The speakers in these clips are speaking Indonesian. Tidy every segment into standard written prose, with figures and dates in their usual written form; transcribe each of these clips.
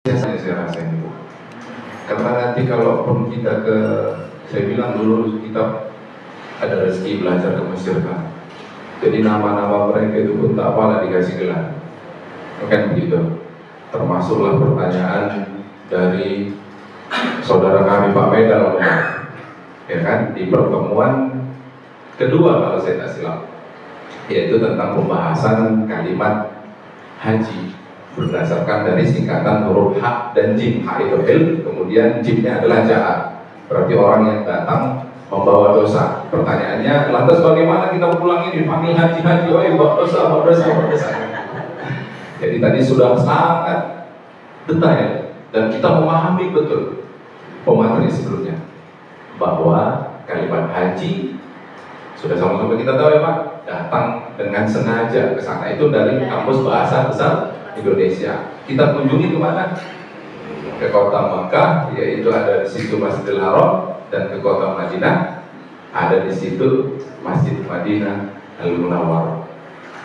Saya rasa ini, karena nanti kalaupun kita ke, saya bilang dulu kita ada rezeki belajar ke Mesir kan, jadi nama-nama mereka itu pun tak apalah dikasih gelar, kan begitu. Termasuklah pertanyaan dari saudara kami Pak Medal, ya kan, di pertemuan kedua kalau saya tak silap, yaitu tentang pembahasan kalimat haji berdasarkan dari singkatan huruf H dan Jim. H itu il, kemudian Jimnya adalah jahat, berarti orang yang datang membawa dosa. Pertanyaannya, lantas bagaimana kita pulang ini panggil haji-haji, oh bawa dosa, bawa dosa, bawa dosa. Jadi tadi sudah sangat detail dan kita memahami betul pemateri sebelumnya bahwa kalimat haji sudah sama-sama kita tahu ya Pak, datang dengan sengaja ke sana itu dari kampus bahasa besar Indonesia. Kita kunjungi kemana? Ke kota Mekah, yaitu ada di situ Masjidil Haram, dan ke kota Madinah, ada di situ Masjid Madinah Al-Munawwarah.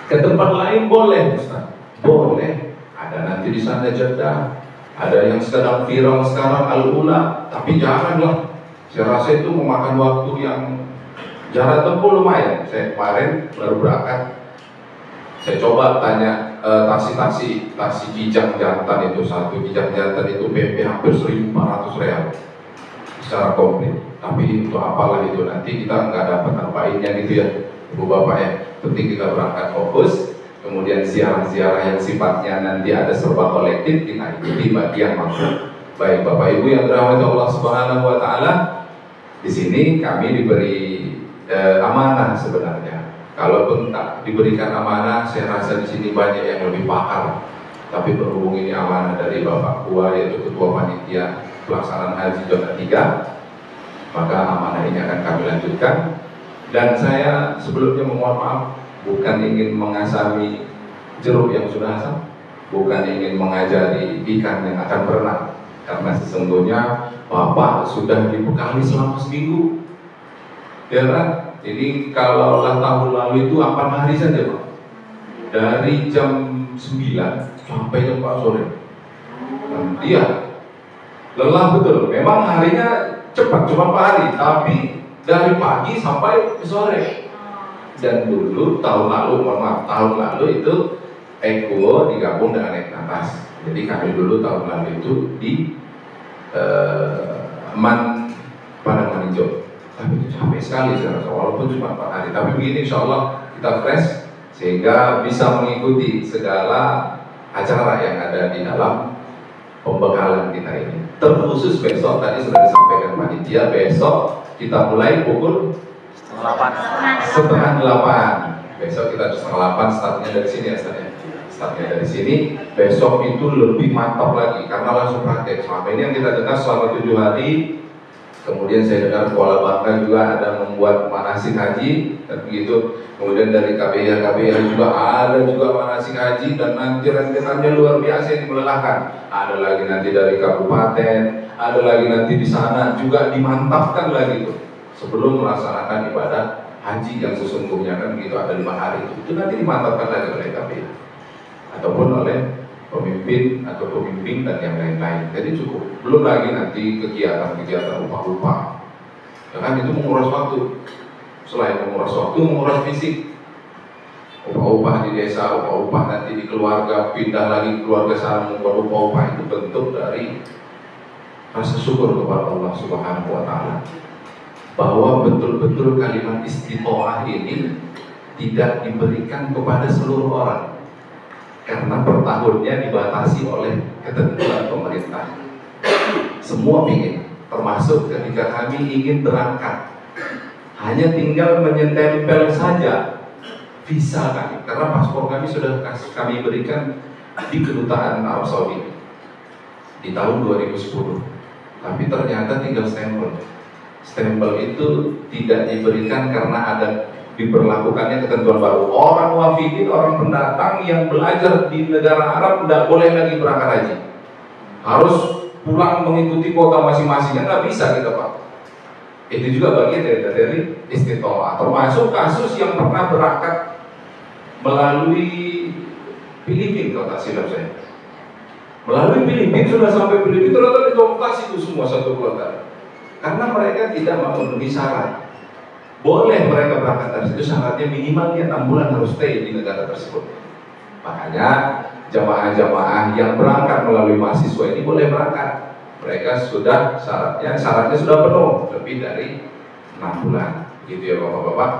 Ke tempat lain boleh, Ustaz, boleh. Ada nanti di sana Jeddah, ada yang sedang viral sekarang Al-Ula, tapi janganlah. Saya rasa itu memakan waktu yang jarak tempuh lumayan. Saya kemarin baru berangkat, saya coba tanya taksi kijang jantan itu, satu kijang jantan itu PP hampir 1.400 real secara komplit. Tapi itu apalah itu, nanti kita nggak dapat arbainnya gitu ya Ibu Bapak ya. Penting kita berangkat fokus, kemudian ziarah-ziarah yang sifatnya nanti ada serba kolektif kita ikuti bagian maksud. Baik Bapak Ibu yang dirahmati Allah Subhanahu Wa Taala, di sini kami diberi amanah sebenarnya. Kalaupun tak diberikan amanah, saya rasa di sini banyak yang lebih pakar. Tapi berhubung ini amanah dari Bapak Kua, yaitu Ketua Panitia Pelaksanaan Haji Zona 3, maka amanah ini akan kami lanjutkan. Dan saya sebelumnya memohon maaf, bukan ingin mengasami jeruk yang sudah asam, bukan ingin mengajari ikan yang akan berenang, karena sesungguhnya Bapak sudah dibekali selama seminggu, ya kan? Jadi kalau tahun lalu itu 8 hari saja Pak, dari jam 9 sampai jam 4 sore. Iya, lelah betul. Memang harinya cepat, cuma 4 hari, tapi dari pagi sampai sore. Dan dulu tahun lalu, tahun lalu itu Eko digabung dengan Eknatas. Jadi kami dulu tahun lalu itu di Man Padang Hijau. Tapi itu capek sekali saya rasa, walaupun cuma 4 hari. Tapi begini, insya Allah kita fresh sehingga bisa mengikuti segala acara yang ada di dalam pembekalan kita ini. Terkhusus besok, tadi sudah disampaikan panitia, besok kita mulai pukul 7:30. Besok kita 7:30 startnya dari sini ya Ustaz ya. Startnya dari sini. Besok itu lebih mantap lagi karena langsung praktek. Selama ini yang kita dengar selama 7 hari. Kemudian saya dengar Kuala Bangka juga ada membuat manasik haji, dan begitu. Kemudian dari KBH juga ada juga manasik haji, dan nanti rentetannya luar biasa yang melelahkan. Ada lagi nanti dari kabupaten, ada lagi nanti di sana juga dimantapkan lagi tuh. Sebelum melaksanakan ibadah haji yang sesungguhnya kan begitu, ada 5 hari itu nanti dimantapkan lagi oleh KBH ataupun oleh pemimpin atau pemimpin dan yang lain-lain. Jadi cukup. Belum lagi nanti kegiatan-kegiatan upah-upah. Ya kan itu menguras waktu. Selain menguras waktu, menguras fisik. Upah-upah di desa, upah-upah nanti di keluarga, pindah lagi keluarga sana membuat upah-upah, itu bentuk dari rasa syukur kepada Allah Subhanahu Wa Taala bahwa betul-betul kalimat istiqomah ini tidak diberikan kepada seluruh orang. Karena per tahunnya dibatasi oleh ketentuan pemerintah. Semua ingin, termasuk ketika kami ingin berangkat, hanya tinggal menyetempel saja visa kami, karena paspor kami sudah kami berikan di kedutaan Arab Saudi di tahun 2010. Tapi ternyata tinggal stempel. Stempel itu tidak diberikan karena ada diberlakukannya ketentuan baru. Orang wafidin, orang pendatang yang belajar di negara Arab tidak boleh lagi berangkat haji, harus pulang mengikuti kuota masing-masing. Nggak bisa gitu Pak. Itu juga bagian dari istiqomah. Termasuk kasus yang pernah berangkat melalui Filipina kalau tak silap saya. Melalui Filipina, sudah sampai Filipina, ternyata dikomputasi itu semua satu keluarga. Karena mereka tidak memenuhi syarat. Boleh mereka berangkat dari situ, syaratnya minimal dia 6 bulan harus stay di negara tersebut. Makanya jamaah-jamaah yang berangkat melalui mahasiswa ini boleh berangkat. Mereka sudah syaratnya sudah penuh lebih dari 6 bulan, gitu ya bapak-bapak.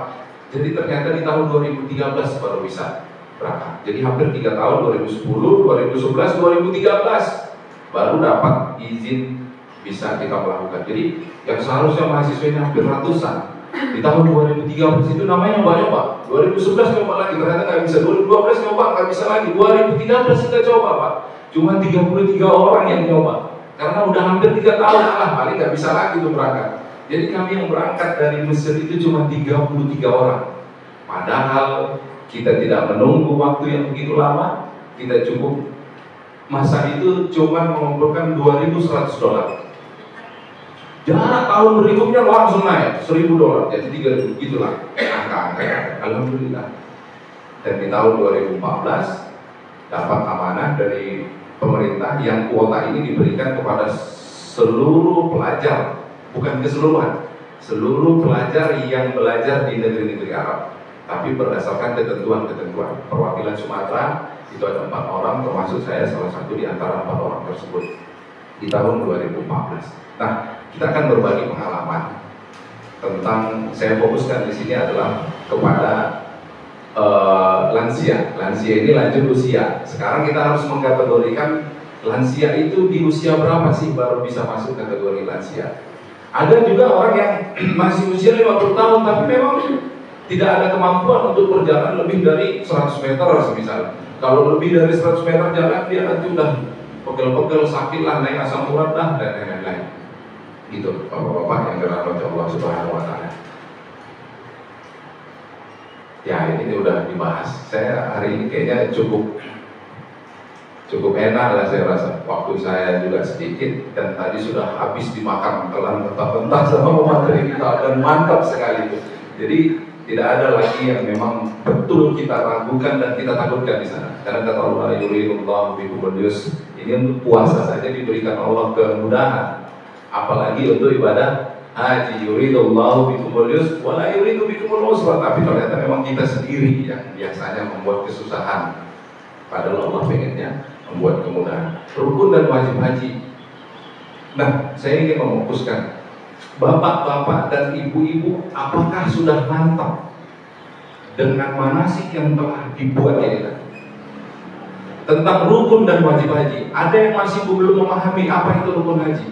Jadi ternyata di tahun 2013 baru bisa berangkat. Jadi hampir 3 tahun, 2010, 2011, 2013 baru dapat izin bisa kita melakukan. Jadi yang seharusnya mahasiswa ini hampir ratusan. Di tahun 2013 itu namanya nyoba-nyoba. 2011 coba lagi, ternyata nggak bisa. 2012 nyoba, nggak bisa lagi. 2013 kita coba Pak, cuma 33 orang yang nyoba. Karena udah hampir 3 tahun lah, paling nggak bisa lagi tuh berangkat. Jadi kami yang berangkat dari Mesir itu cuma 33 orang. Padahal kita tidak menunggu waktu yang begitu lama, kita cukup masa itu cuma mengumpulkan $2.100. Jarak tahun berikutnya langsung naik $1.000, jadi 3.000, gitulah angka-angka. Alhamdulillah. Dan di tahun 2014 dapat amanah dari pemerintah yang kuota ini diberikan kepada seluruh pelajar, bukan keseluruhan, seluruh pelajar yang belajar di negeri-negeri Arab. Tapi berdasarkan ketentuan-ketentuan. Perwakilan Sumatera itu ada 4 orang, termasuk saya salah satu di antara 4 orang tersebut di tahun 2014. Nah, kita akan berbagi pengalaman tentang, saya fokuskan di sini adalah kepada lansia. Lansia ini lanjut usia. Sekarang kita harus mengkategorikan lansia itu di usia berapa sih baru bisa masuk kategori lansia. Ada juga orang yang masih usia 50 tahun tapi memang tidak ada kemampuan untuk berjalan lebih dari 100 meter semisal. Kalau lebih dari 100 meter jalan dia nanti udah pegel-pegel, sakit lah, naik asam urat dah dan lain-lain. Gitu bapak-bapak yang dirahmati Allah Subhanahu wa Ta'ala. Ya ini udah dibahas. Saya hari ini kayaknya cukup enak lah saya rasa. Waktu saya juga sedikit dan tadi sudah habis dimakan telan mentah-mentah sama materi kita dan mantap sekali itu. Jadi tidak ada lagi yang memang betul kita ragukan dan kita takutkan di sana. Karena kata Allah, yuridullahu bikumul yusra. Ini untuk puasa saja diberikan Allah kemudahan. Apalagi untuk ibadah haji, yuridullahu bikumul yusra wa la yuridu bikumul usra. Tapi ternyata memang kita sendiri yang biasanya membuat kesusahan. Padahal Allah pengennya membuat kemudahan. Rukun dan wajib haji. Nah, saya ingin memutuskan bapak-bapak dan ibu-ibu, apakah sudah mantap dengan manasik yang telah dibuat ini tentang rukun dan wajib haji? Ada yang masih belum memahami apa itu rukun haji?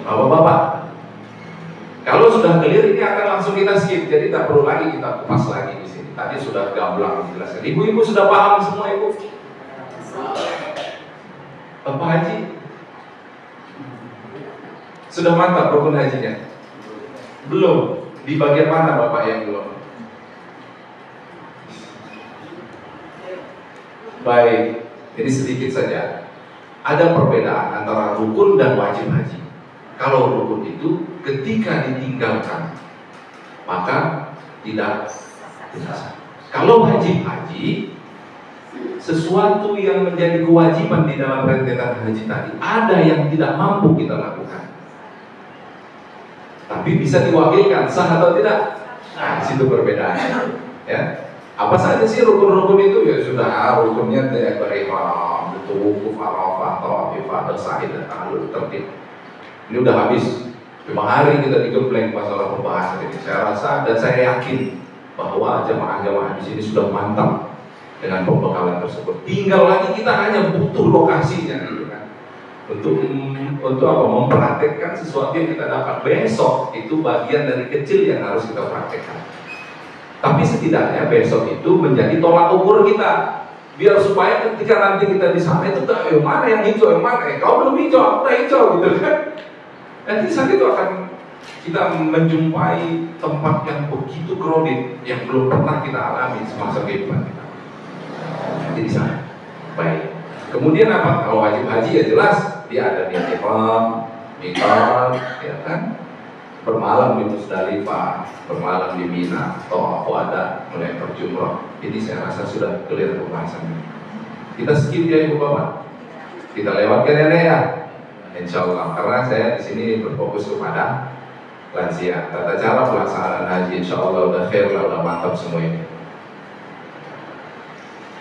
Bapak-bapak, kalau sudah clear ini akan langsung kita skip, jadi tak perlu lagi kita kupas lagi di sini. Tadi sudah gamblang dijelaskan. Ibu-ibu sudah paham semua ibu? Bapak haji sudah mantap rukun hajinya? Belum. Di bagian mana bapak yang belum? Baik, jadi sedikit saja. Ada perbedaan antara rukun dan wajib haji. Kalau rukun itu ketika ditinggalkan maka tidak sah. Kalau wajib haji, sesuatu yang menjadi kewajiban di dalam rentetan haji tadi, ada yang tidak mampu kita lakukan, tapi bisa diwakilkan, sah atau tidak? Nah, di situ perbedaannya. Ya, apa saja sih rukun-rukun itu? Ya sudah, rukunnya kayak berihram, itu wukuf Arafah, tawaf ifadah, sa'id dan tahlul tertib. Ini udah habis 5 hari kita digembleng masalah pembahasan ini. Saya rasa dan saya yakin bahwa jamaah-jamaah di sini sudah mantap dengan pembekalan tersebut. Tinggal lagi kita hanya butuh lokasinya, gitu kan? Untuk apa? Mempraktekkan sesuatu yang kita dapat besok. Itu bagian dari kecil yang harus kita praktekkan. Tapi setidaknya besok itu menjadi tolak ukur kita, biar supaya ketika nanti kita di sana itu tahu mana yang hijau, yang mana kau belum hijau, aku udah hijau, gitu kan? Nanti saat itu akan kita menjumpai tempat yang begitu crowded yang belum pernah kita alami semasa kehidupan kita. Nanti di sana. Baik. Kemudian apa? Kalau wajib haji ya jelas dia ada niat ihram, mikot, ya kan? Bermalam di Musdalifah, bermalam di Mina, tawaf wada, mulai berjumrah. Jadi saya rasa sudah clear pembahasannya. Kita skip ya ibu bapak. Kita lewatkan ya Nek ya, insya Allah. Karena saya di sini berfokus kepada lansia. Tata cara pelaksanaan haji insya Allah udah fair lah, udah mantap semua ini.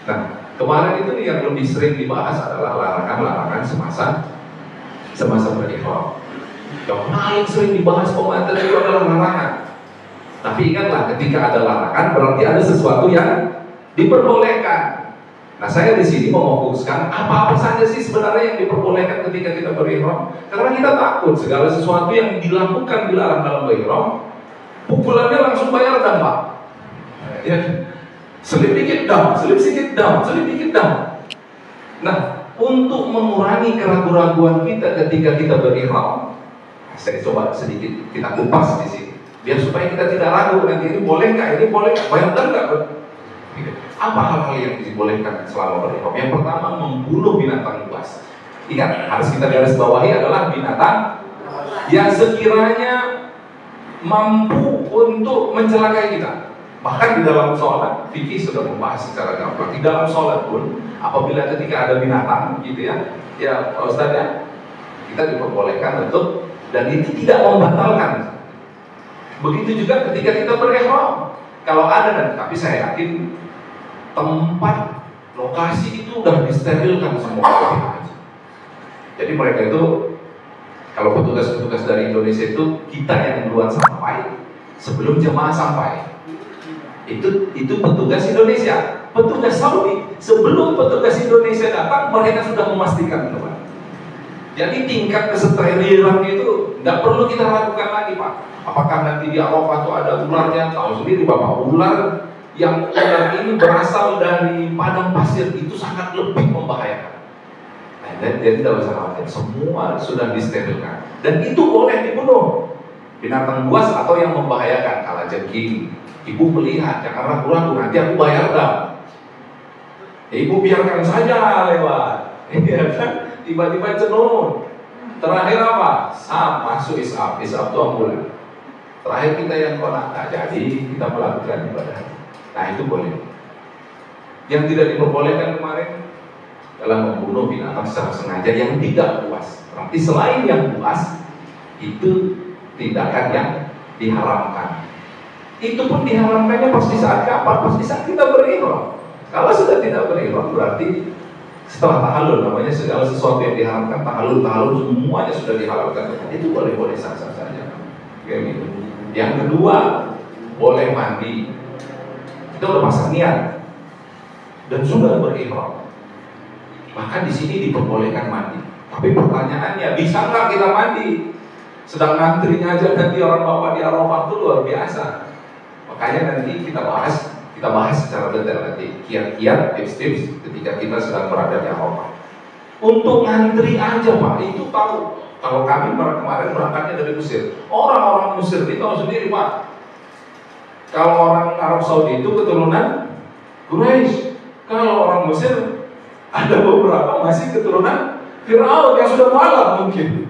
Nah, kemarin itu yang lebih sering dibahas adalah larangan-larangan semasa berihram. Yang paling sering dibahas komentar itu adalah larangan. Tapi ingatlah, ketika ada larangan berarti ada sesuatu yang diperbolehkan. Nah, saya di sini memfokuskan apa-apa saja sih sebenarnya yang diperbolehkan ketika kita berihram. Karena kita takut segala sesuatu yang dilakukan dilarang dalam berihram, pukulannya langsung bayar dam, Pak. Ya, selip dikit dam, selip sedikit dam, selip dikit dam. Nah, untuk mengurangi keraguan-raguan kita ketika kita berihram, saya coba sedikit kita kupas di sini, biar supaya kita tidak ragu nanti ini boleh nggak, bayar dam nggak? Apa hal-hal yang dibolehkan selama berihram? Yang pertama, membunuh binatang buas. Ingat, harus kita garis bawahi adalah binatang yang sekiranya mampu untuk mencelakai kita. Bahkan di dalam sholat, fikih sudah membahas secara gampang. Di dalam sholat pun, apabila ketika ada binatang, gitu ya Pak Ustadz ya, kita diperbolehkan untuk, dan itu tidak membatalkan. Begitu juga ketika kita berihram. Kalau ada, tapi saya yakin tempat lokasi itu udah disterilkan semua. Jadi mereka itu, kalau petugas-petugas dari Indonesia itu, kita yang duluan sampai sebelum jemaah sampai. Itu petugas Indonesia. Petugas Saudi sebelum petugas Indonesia datang, mereka sudah memastikan, teman. Jadi tingkat kesteriliran itu nggak perlu kita ragukan lagi, Pak. Apakah nanti di Arafah itu ada ularnya? Tahu sendiri Bapak, ular yang ular ini berasal dari padang pasir itu sangat lebih membahayakan. Nah, jadi tidak usah khawatir, semua sudah disterilkan. Dan itu boleh dibunuh. Binatang buas atau yang membahayakan, kalajengking. Ibu melihat, jangan ragu-ragu, nanti aku bayar dam. Ibu biarkan saja lewat. Iya kan? Tiba-tiba cenut. Terakhir apa? Masuk isap itu ambulan. Terakhir kita yang konak, jadi kita melakukan ibadah. Nah, itu boleh. Yang tidak diperbolehkan kemarin adalah membunuh binatang secara sengaja yang tidak puas. Berarti selain yang puas, itu tindakan yang diharamkan. Itu pun diharamkannya pas di saat kapan? Pas di saat kita berihram. Kalau sudah tidak berihram berarti setelah tahallul, namanya segala sesuatu yang diharamkan, tahallul semuanya sudah dihalalkan. Itu boleh-boleh sah-sah saja. Kayak gitu. Yang kedua, boleh mandi. Kita udah pasang niat dan sudah berihram. Maka di sini diperbolehkan mandi. Tapi pertanyaannya, bisa nggak kita mandi? Sedang ngantrinya aja nanti orang bawa di Arafah itu luar biasa. Makanya nanti kita bahas secara detail nanti kiat-kiat, tips-tips ketika kita sedang berada di Arafah. Untuk ngantri aja Pak, itu tahu. Kalau kami kemarin berangkatnya dari Mesir, orang-orang Mesir itu tahu sendiri Pak. Kalau orang Arab Saudi itu keturunan Quraisy. Kalau orang Mesir ada beberapa masih keturunan Firaun yang sudah mualaf mungkin.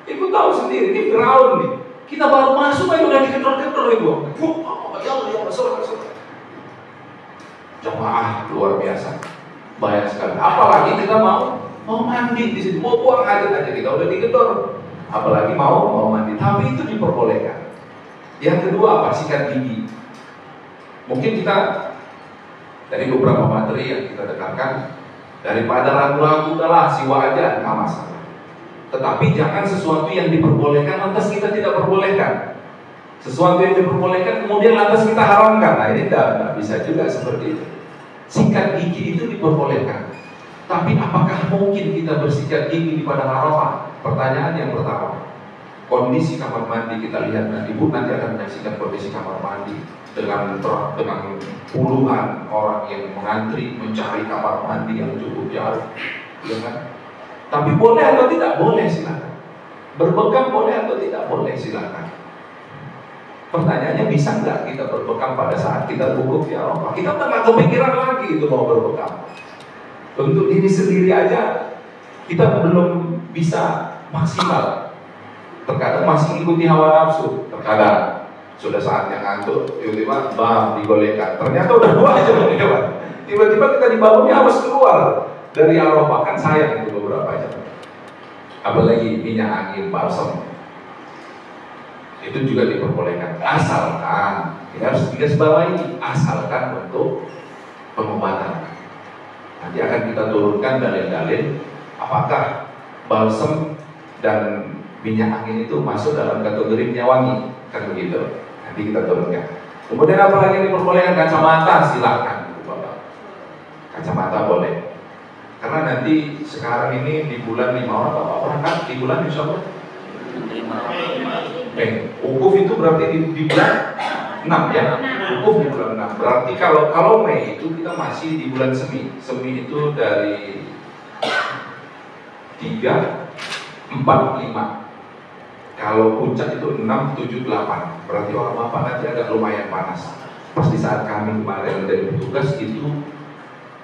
Ibu tahu sendiri, ini Firaun nih. Kita baru masuk aja udah dikedor-kedor Ibu. Ya Allah, masuk. Jemaah luar biasa, banyak sekali. Apalagi kita mau mandi di sini, mau buang hajat aja kita udah digedor. Apalagi mau mandi, tapi itu diperbolehkan. Yang kedua apa? Sikat gigi. Mungkin kita dari beberapa materi yang kita dengarkan, daripada ragu-ragu udahlah siwa aja, nggak masalah. Tetapi jangan sesuatu yang diperbolehkan lantas kita tidak perbolehkan. Sesuatu yang diperbolehkan kemudian lantas kita haramkan. Nah ini tidak bisa juga seperti itu. Sikat gigi itu diperbolehkan. Tapi apakah mungkin kita bersikat gigi di padang Arafah? Pertanyaan yang pertama. Kondisi kamar mandi kita lihat nanti, Ibu nanti akan menyaksikan kondisi kamar mandi dengan puluhan orang yang mengantri mencari kamar mandi yang cukup jauh, ya kan? Tapi boleh atau tidak boleh silakan. Berbekam boleh atau tidak boleh silakan. Pertanyaannya, bisa nggak kita berbekam pada saat kita wukuf di Arafah? Kita nggak kepikiran lagi itu mau berbekam. Untuk diri sendiri aja kita belum bisa maksimal. Terkadang masih ikuti hawa nafsu, terkadang sudah saatnya ngantuk, tiba-tiba digolekkan. Ternyata udah 2 jam lewat. Tiba-tiba kita dibangunnya harus keluar dari Arafah, kan sayang itu beberapa berapa jam. Apalagi minyak angin, balsam, itu juga diperbolehkan, asalkan, kita harus digarisbawahi, asalkan untuk pengobatan. Nanti akan kita turunkan dalil-dalil apakah balsam dan minyak angin itu masuk dalam kategori minyak wangi, kan begitu. Nanti kita turunkan. Kemudian apa lagi yang diperbolehkan? Kacamata, silakan Bapak. Kacamata boleh. Karena nanti sekarang ini di bulan 5 orang Bapak berangkat di bulan insya Allah 5. Wukuf itu berarti di bulan 6 ya. Wukuf di bulan 6. Berarti kalau Mei itu kita masih di bulan semi. Semi itu dari 3, 4, 5. Kalau puncak itu 6, 7, 8. Berarti orang Bapak nanti agak lumayan panas. Pas di saat kami kemarin dari petugas itu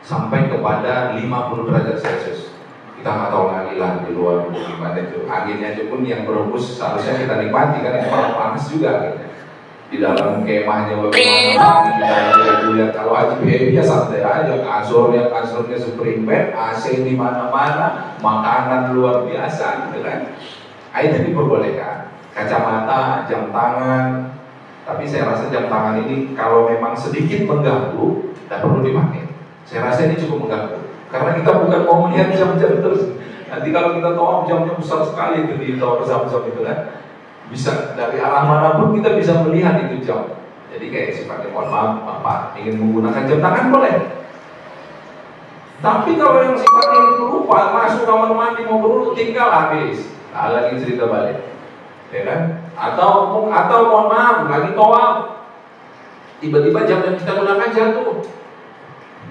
sampai kepada 50 derajat Celcius. Kita nggak tahu lagi lah di luar gimana itu. Anginnya itu pun yang berhembus seharusnya kita nikmati kan itu malah panas juga gitu. Di dalam kemahnya bagaimana kita lihat kalau Haji Bebi ya santai aja, kasurnya spring bed, AC di mana-mana, makanan luar biasa gitu kan. Itu diperbolehkan. Kacamata, jam tangan. Tapi saya rasa jam tangan ini kalau memang sedikit mengganggu, tidak perlu dipakai. Saya rasa ini cukup mengganggu. Karena kita bukan mau melihat jam-jam terus. Nanti kalau kita tahu jamnya besar sekali itu di tower Zamzam itu kan, bisa dari arah manapun kita bisa melihat itu jam. Jadi kayak sifatnya mohon maaf, Bapak ingin menggunakan jam tangan boleh. Tapi kalau yang sifatnya lupa masuk kamar mandi mau berwudu tinggal habis. Lagi cerita balik, ya kan? Atau mohon maaf lagi tawaf, tiba-tiba jam yang kita gunakan jatuh.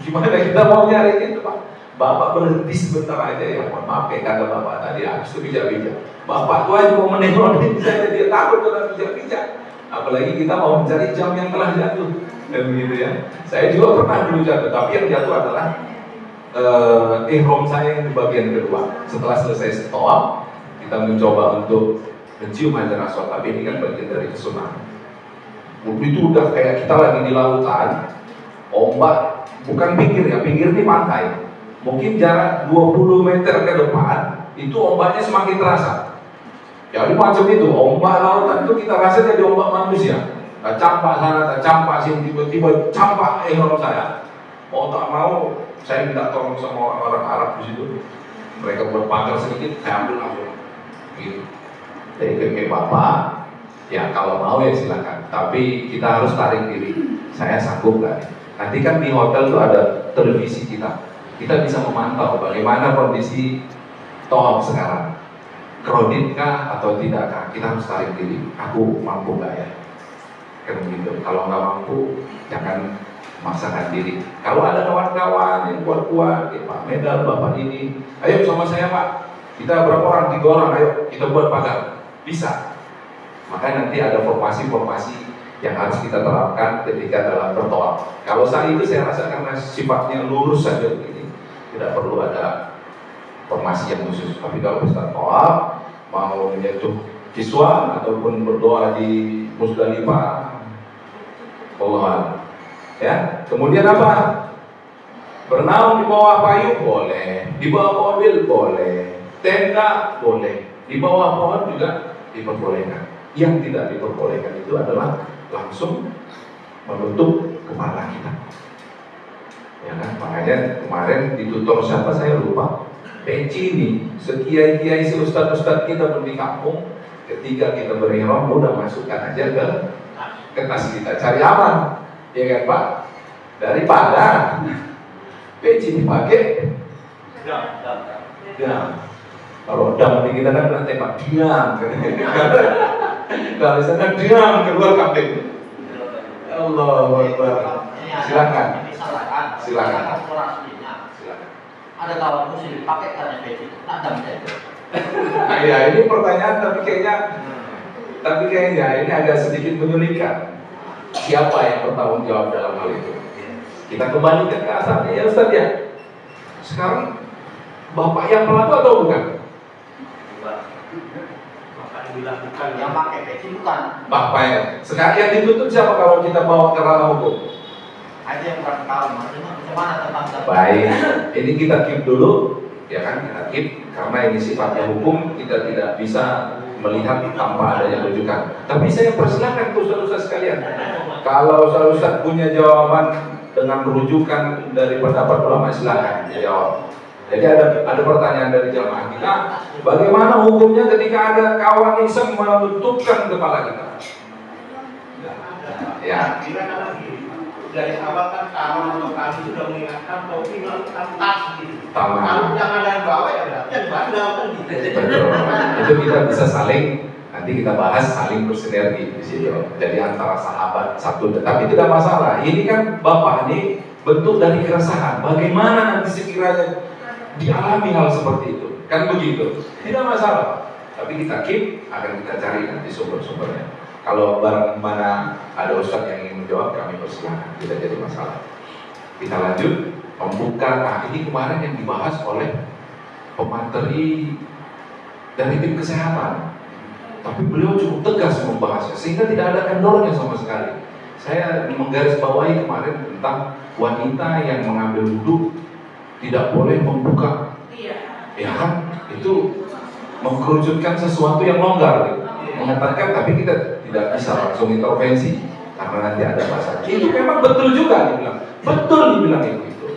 Gimana kita mau nyari itu Pak? Bapak berhenti sebentar aja ya, mohon maaf kayak kata Bapak tadi habis itu bijak-bijak. Bapak tuh aja mau menengok saya dia takut dengan bijak-bijak. Apalagi kita mau mencari jam yang telah jatuh, dan begitu ya. Saya juga pernah dulu jatuh, tapi yang jatuh adalah ihram saya yang di bagian kedua. Setelah selesai tawaf, kita mencoba untuk mencium hajar aswad, tapi ini kan bagian dari kesunahan. Itu udah kayak kita lagi di lautan, ombak bukan pinggir ya, pinggir ini pantai. Mungkin jarak 20 meter ke depan, itu ombaknya semakin terasa. Jadi macam itu, ombak lautan itu kita rasa jadi ombak manusia. Tak campak sana, tak campak sini, tiba-tiba campak ihram saya. Mau tak mau, saya minta tolong sama orang Arab di situ. Mereka buat pagar sedikit, saya ambil langsung. Gitu. Jadi kayak Bapak, ya kalau mau ya silakan. Tapi kita harus tarik diri. Saya sanggup nggak? Nanti kan di hotel tuh ada televisi kita. Kita bisa memantau bagaimana kondisi tawaf sekarang. Kredit kah atau tidakkah? Kita harus tarik diri. Aku mampu nggak ya? Kan begitu. Kalau nggak mampu, jangan maksakan diri. Kalau ada kawan-kawan yang kuat-kuat, Pak Medal, Bapak ini, ayo sama saya Pak. Kita berapa orang? 3 orang, ayo kita buat pagar. Bisa. Makanya nanti ada formasi-formasi yang harus kita terapkan ketika dalam bertawaf. Kalau saat itu saya rasa karena sifatnya lurus saja begini, tidak perlu ada formasi yang khusus. Tapi kalau kita tawaf, mau menyentuh kiswah ataupun berdoa di Musdalifah, Allah. Ya. Kemudian apa? Bernaung di bawah payung boleh, di bawah mobil boleh. Tenda boleh, di bawah pohon juga diperbolehkan. Yang tidak diperbolehkan itu adalah langsung menutup kepala kita. Ya kan? Makanya kemarin di tutor siapa saya lupa. Peci ini, sekiai-kiai seustad-ustad kita pun di kampung, ketika kita berihram udah masukkan aja ke tas kita, cari aman, ya kan Pak? Daripada peci dipakai, kalau dam di kita kan pernah tembak diam, kalau misalkan diam keluar kambing. Allah Akbar. Silakan. Silakan. Ada kawanku sih pakai tanya peci, tak dam saya. Ya ini pertanyaan tapi kayaknya ini agak sedikit menyulitkan. Siapa yang bertanggung jawab dalam hal itu? Kita kembalikan ke asalnya ya Ustaz ya. Sekarang Bapak yang pelaku atau bukan? Bukan yang pakai peci bukan. Bapak ya. Sekarang yang ditutup siapa kalau kita bawa ke ranah hukum? Ada yang kurang tahu maksudnya bagaimana tentang. Baik, ini kita keep dulu, ya kan? Kita keep. Karena ini sifatnya hukum, kita tidak bisa melihat tanpa adanya rujukan. Tapi saya persilahkan Ustaz-Ustaz sekalian, kalau Ustaz punya jawaban dengan rujukan dari pendapat ulama, silakan dijawab. Jadi ada pertanyaan dari jamaah kita, bagaimana hukumnya ketika ada kawan iseng menutupkan kepala kita? Ya. Dari awal kan kawan atau kami sudah mengingatkan topi melakukan tas gitu. Kalau jangan ada yang bawa ya berarti yang bandel kan gitu. Betul. Itu kita bisa saling, nanti kita bahas saling bersinergi di situ. Jadi antara sahabat satu, tapi tidak masalah. Ini kan Bapak ini bentuk dari keresahan. Bagaimana nanti sekiranya dialami hal seperti itu? Kan begitu. Tidak masalah. Tapi kita keep, akan kita cari nanti sumber-sumbernya. Kalau barang mana ada Ustadz yang ingin menjawab, kami persilahkan, tidak jadi masalah. Kita lanjut, membuka. Nah, ini kemarin yang dibahas oleh pemateri dari tim kesehatan. Tapi beliau cukup tegas membahasnya, sehingga tidak ada kendornya sama sekali. Saya menggarisbawahi kemarin tentang wanita yang mengambil wudhu tidak boleh membuka. Ya kan? Itu mengkerucutkan sesuatu yang longgar, gitu. Mengatakan, tapi kita tidak bisa langsung intervensi karena nanti ada masalah. Itu memang betul juga dibilang, betul dibilang itu.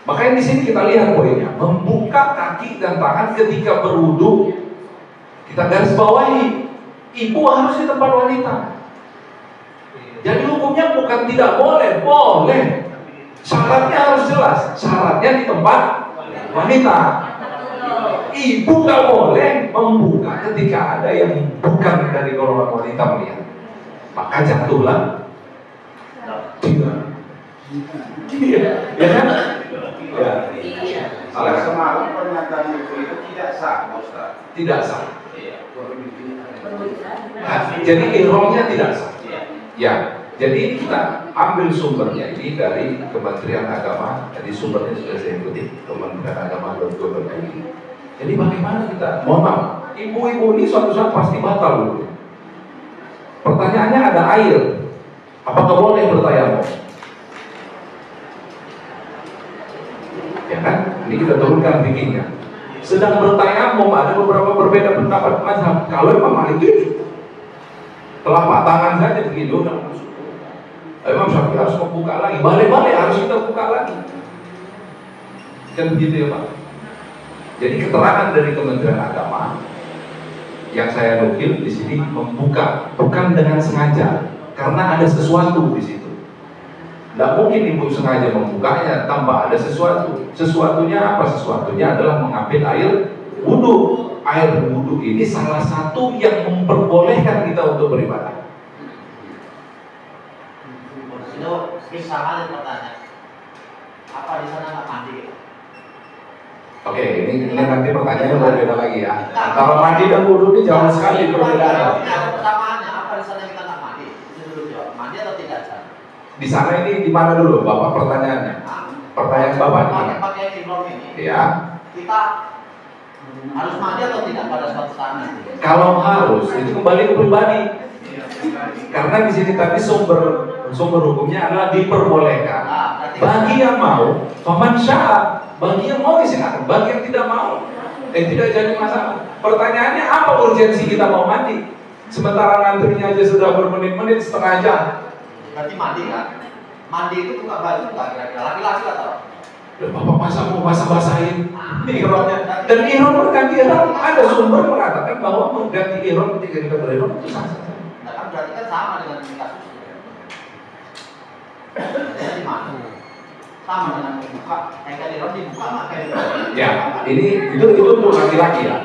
Makanya di sini kita lihat poinnya, membuka kaki dan tangan ketika berwudu. Kita garis bawahi, ibu harus di tempat wanita. Jadi hukumnya bukan tidak boleh, boleh. Syaratnya harus jelas, syaratnya di tempat wanita. Ibu nggak boleh membuka ketika ada yang bukan dari golongan wanita melihat. Maka jatuhlah tidak. Iya, ya kan? Ya. Kalau semalam pernyataan ibu itu tidak sah, Ustaz. Tidak sah. Iya. Jadi ihramnya tidak sah. Iya. Ya. Jadi kita ambil sumbernya ini dari Kementerian Agama. Jadi sumbernya sudah saya ikuti, Kementerian Agama .go.id. Jadi bagaimana kita? Mohon maaf, ibu-ibu ini suatu saat pasti batal dulu. Pertanyaannya ada air, apakah boleh bertayamum? Ya kan? Ini kita turunkan fikihnya. Sedang bertayamum ada beberapa berbeda pendapat mazhab. Kalau Imam Malik itu telapak tangan saja begitu udah masuk. Imam Syafi'i harus membuka lagi, balik-balik harus kita buka lagi. Kan begitu ya Pak? Jadi keterangan dari Kementerian Agama yang saya nukil di sini membuka bukan dengan sengaja, karena ada sesuatu di situ. Tidak mungkin ibu sengaja membukanya tanpa ada sesuatu. Sesuatunya apa? Sesuatunya adalah mengambil air wudhu. Air wudhu ini salah satu yang memperbolehkan kita untuk beribadah. Itu misalnya pertanyaan, apa di sana nggak mandi? Oke, ini nanti pertanyaannya berbeda lagi ya. Antara mandi dan wudhu ini jauh sekali perbedaan. Persamaannya apa di sana kita nggak mandi? Itu dulu jawab, mandi atau tidak? Di sana ini di mana dulu, Bapak pertanyaannya? Pertanyaan Bapak di mana? Pakai imam ini. Ya. Kita harus mandi atau tidak pada suatu saat? Kalau harus, itu kembali ke pribadi. Karena di sini tadi sumber hukumnya adalah diperbolehkan. Bagi yang mau, faman syaa. Bagi yang mau silakan, bagi yang tidak mau, tidak jadi masalah. Pertanyaannya apa urgensi kita mau mandi? Sementara ngantrinya aja sudah bermenit-menit, setengah jam. Berarti mandi kan? Mandi itu buka baju nggak kira-kira? Laki-laki atau? Bapak masa mau basah-basahin ihramnya? Dan ihram berganti ihram, ada sumber mengatakan bahwa mengganti ihram ketika kita berihram itu sah-sah. Nah kan berarti kan sama dengan kasus. Jadi mana? Sama dengan membuka, kayak ihram dibuka nggak kayak ihram? Ya, itu untuk laki-laki ya.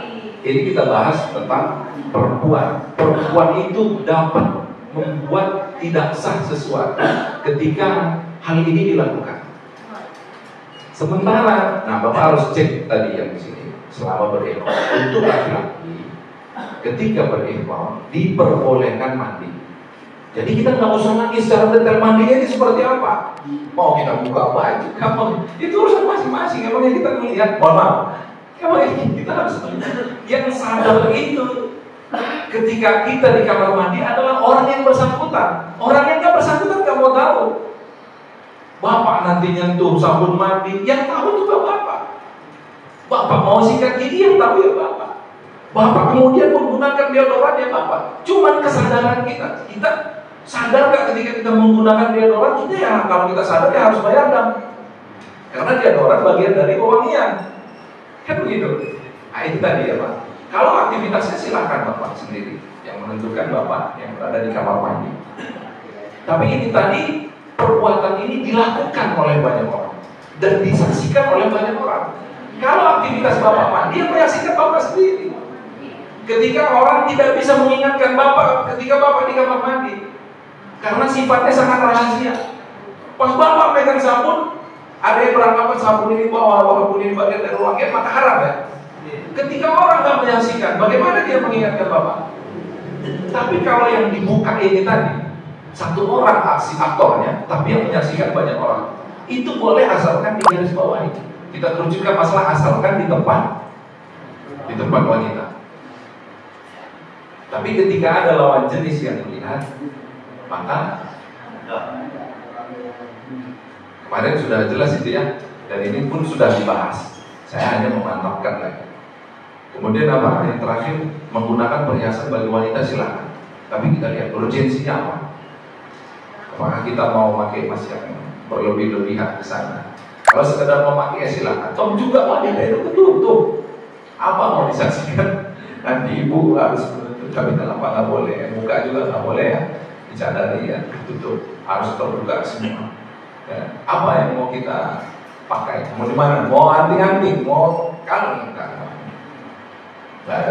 Ini kita bahas tentang perempuan. Perempuan itu dapat membuat tidak sah sesuatu ketika hal ini dilakukan. Sementara, nah Bapak harus cek tadi yang di sini selama berihram. Untuk laki-laki, ketika berihram diperbolehkan mandi. Jadi kita nggak usah lagi secara detail mandinya ini seperti apa. Mau kita buka baju, kamu itu urusan masing-masing. Emangnya kita melihat, mohon maaf, emangnya kita harus yang sadar itu. Ketika kita di kamar mandi adalah orang yang bersangkutan. Orang yang nggak bersangkutan nggak mau tahu. Bapak nanti nyentuh sabun mandi, yang tahu juga bapak. Bapak mau sikat gigi yang tahu ya Bapak. Bapak kemudian menggunakan deodoran ya Bapak. Cuman kesadaran kita sadar nggak ketika kita menggunakan deodoran? Kita ya kalau kita sadar ya harus bayar dam. Karena deodoran bagian dari pewangian. Kan begitu. Nah itu tadi ya Pak. Kalau aktivitasnya silahkan Bapak sendiri yang menentukan Bapak yang berada di kamar mandi. Tapi ini tadi perbuatan ini dilakukan oleh banyak orang dan disaksikan oleh banyak orang. Kalau aktivitas Bapak mandi, yang menyaksikan Bapak sendiri. Ketika orang tidak bisa mengingatkan Bapak ketika Bapak di kamar mandi, karena sifatnya sangat rahasia. Pas Bapak pegang sabun, ada yang beranggapan sabun ini bawah, sabun ini bagian dari wangian, maka haram ya. Ketika orang nggak menyaksikan, bagaimana dia mengingatkan Bapak? Tapi kalau yang dibuka ini tadi, satu orang aksi aktornya, tapi yang menyaksikan banyak orang, itu boleh asalkan di garis bawah ini. Kita terujukan masalah asalkan di tempat wanita. Tapi ketika ada lawan jenis yang melihat, maka kemarin sudah jelas itu ya, dan ini pun sudah dibahas. Saya hanya memantapkan lagi. Kemudian apa? Yang terakhir, menggunakan perhiasan bagi wanita silakan. Tapi kita lihat urgensinya apa? Apakah kita mau pakai emas yang berlebih-lebihan ke sana? Kalau sekedar memakai ya silakan. Toh juga wanita itu ketutup. Apa mau disaksikan? Nanti ibu harus menutup kami dalam nggak boleh. Muka juga nggak boleh ya. Dicadari ya, ketutup. Harus terbuka semua. Ya. Apa yang mau kita pakai? Mau di mana? Mau anting-anting? Mau kalung? Nah,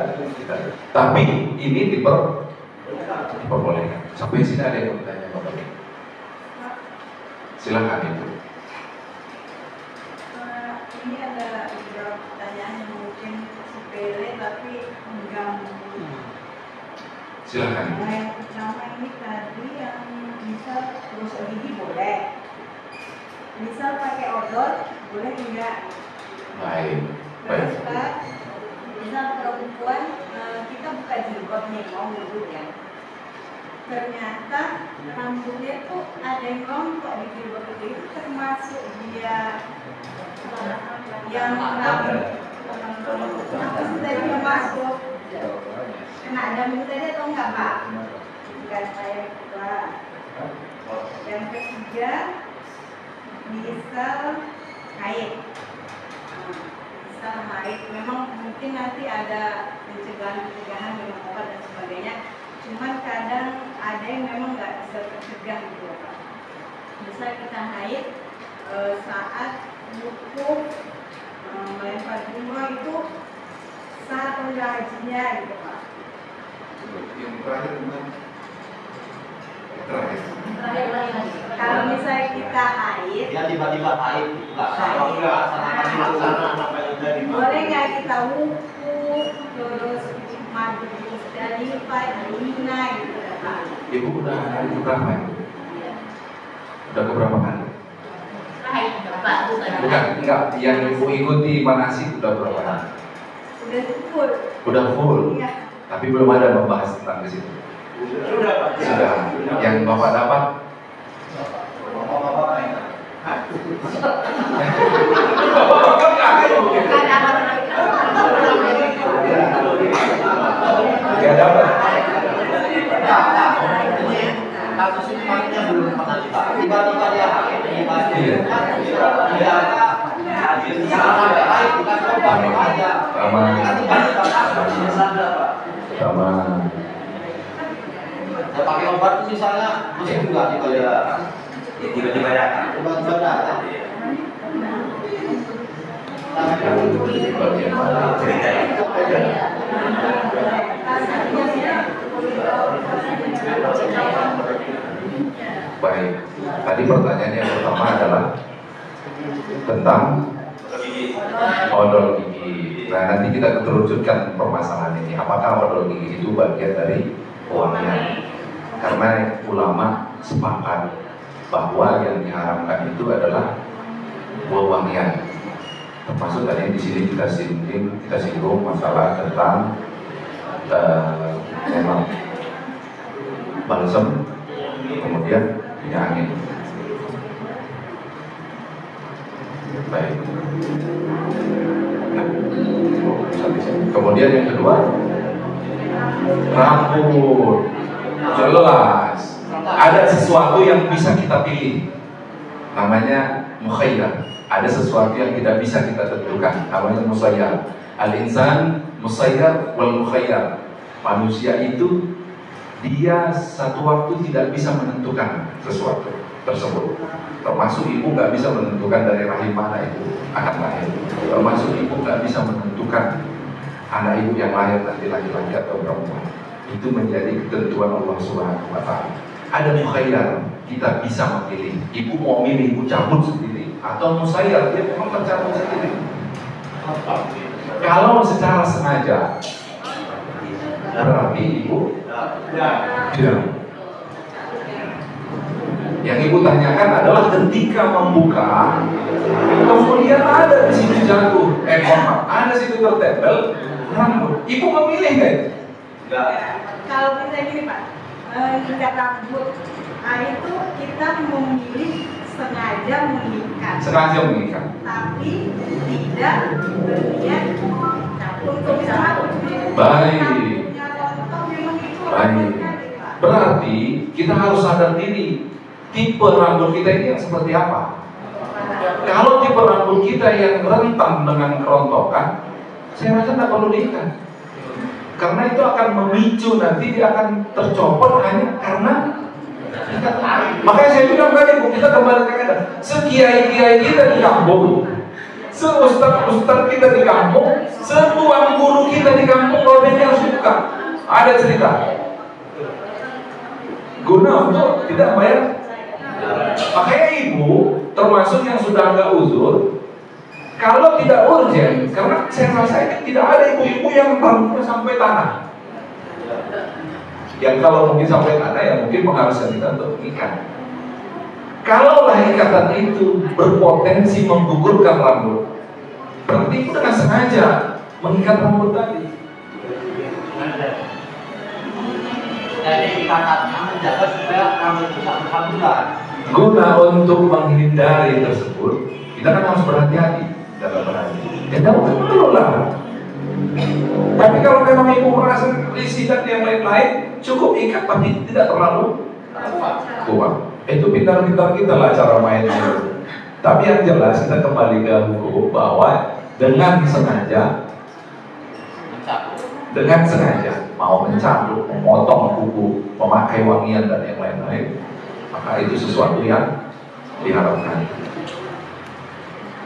tapi ini diperbolehkan. Sampai sini ada yang bertanya Bapak. Silakan Ibu. Ini ada beberapa pertanyaan yang mungkin sepele tapi mengganggu. Silakan. Nah, yang pertama ini tadi yang bisa gosok gigi boleh. Misal pakai odol boleh enggak? Baik. Terus Pak, misal perempuan kita buka jilbab nih mau wudhu ya. Ternyata rambutnya tuh ada yang rontok di jilbab itu termasuk dia yang rambut tadi masuk kena dam tadi atau enggak Pak? Bukan saya kedua. Yang ketiga misal haid. Misal haid memang mungkin nanti ada pencegahan dengan obat dan sebagainya. Cuman kadang ada yang memang nggak bisa tercegah gitu Pak. Misal kita haid saat wukuf melempar jumroh itu sah atau enggak hajinya gitu Pak. Yang terakhir gimana? Terakhir. Kalau misalnya kita haid, dia tiba-tiba haid, kalau enggak boleh nggak kita wukuf terus madu dari Alina gitu Pak. Ibu udah hari keberapa ya? Udah keberapa kali? Bukan, enggak. Yang Ibu ikuti manasik udah berapa kali? Udah full. Udah full. Iya. Tapi belum ada membahas tentang ke situ. Sudah. Yang Bapak dapat? Bapak naik. Bapak nggak ada mungkin. Nggak dapat. Kasus ini makanya belum pernah dibahas. Tiba-tiba dia haid, Iya. Sama. Ya pakai obat itu misalnya mesti juga dibayar. Tiba-tiba ya. Tiba-tiba datang. Bagaimana ceritanya? Baik. Tadi pertanyaan yang pertama adalah tentang odol gigi. Nah, nanti kita keterucutkan permasalahan ini. Apakah odol gigi itu bagian dari pewangian? Karena ulama sepakat bahwa yang diharamkan itu adalah wewangian. Termasuk tadi di sini kita singgung masalah tentang memang balsem, kemudian minyak angin. Baik. Nah, Kemudian yang kedua, rambut. Jelas, ada sesuatu yang bisa kita pilih, namanya mukhayyar. Ada sesuatu yang tidak bisa kita tentukan, namanya musayyar. Al-insan musayyar wal mukhayyar. Manusia itu dia satu waktu tidak bisa menentukan sesuatu tersebut. Termasuk ibu nggak bisa menentukan dari rahim mana itu akan lahir. Termasuk ibu nggak bisa menentukan anak ibu yang lahir nanti laki-laki atau perempuan. Itu menjadi ketentuan Allah Subhanahu wa Ta'ala. Ada mukhayyar, kita bisa memilih. Ibu mau milih, ibu cabut sendiri, atau musayyar, dia memang tercabut sendiri. Kalau secara sengaja, berarti ibu tidak. Yang ibu tanyakan adalah ketika membuka, kemudian ada di situ jatuh, ada situ tertempel rambut. Ibu memilih kan? Kalau kita gini Pak, mengikat rambut, itu kita memilih sengaja mengikat. Sengaja mengikat. Tapi tidak berniat untuk cabut. Baik. Baik. Berarti kita harus sadar diri, tipe rambut kita ini yang seperti apa. Kalau tipe rambut kita yang rentan dengan kerontokan, saya rasa tidak perlu diikat. Karena itu akan memicu nanti dia akan tercopot hanya karena kita tarik. Makanya saya bilang tadi, Bu, kita kembali ke kaidah. Sekiai-kiai kita di kampung, seustad-ustad kita di kampung, setuan guru kita di kampung, robeknya harus dibuka. Ada cerita. Guna untuk tidak bayar. Makanya ibu, termasuk yang sudah agak uzur, kalau tidak urgent, karena saya rasa ini tidak ada ibu-ibu yang rambutnya sampai tanah. Yang kalau mungkin sampai tanah, ya mungkin mengharuskan kita untuk mengikat. Kalaulah ikatan itu berpotensi menggugurkan rambut, berarti itu dengan sengaja mengikat rambut tadi. Jadi ikatannya menjaga supaya rambut itu tidak berhamburan. Guna untuk menghindari tersebut, kita kan harus berhati-hati dalam berhati. Ya perlu lah. Tapi kalau memang ibu merasa risih dan yang lain-lain, cukup ikat tapi tidak terlalu kuat. Itu pintar-pintar kita lah cara mainnya. Tapi yang jelas kita kembali ke hukum bahwa dengan sengaja mau mencabut, memotong kuku, memakai wangian dan yang lain-lain, maka itu sesuatu yang diharapkan.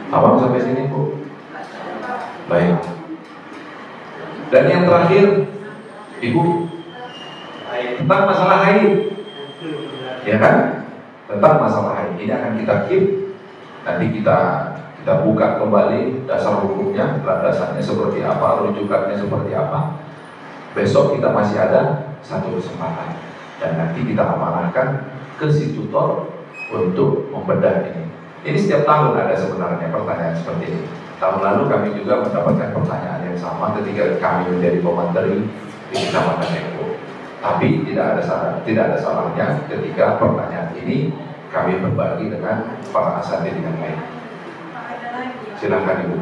Abang sampai sini, Bu? Baik. Dan yang terakhir, Ibu, tentang masalah haid, ya kan? Tentang masalah haid ini akan kita keep. Nanti kita buka kembali dasar hukumnya, landasannya seperti apa, rujukannya seperti apa. Besok kita masih ada satu kesempatan, dan nanti kita amanahkan ke si tutor untuk membedah ini. Ini setiap tahun ada sebenarnya pertanyaan seperti ini. Tahun lalu kami juga mendapatkan pertanyaan yang sama ketika kami menjadi pemateri di Kecamatan Eko. Tapi tidak ada salahnya ketika pertanyaan ini kami berbagi dengan para asatidz yang lain. Silakan Ibu.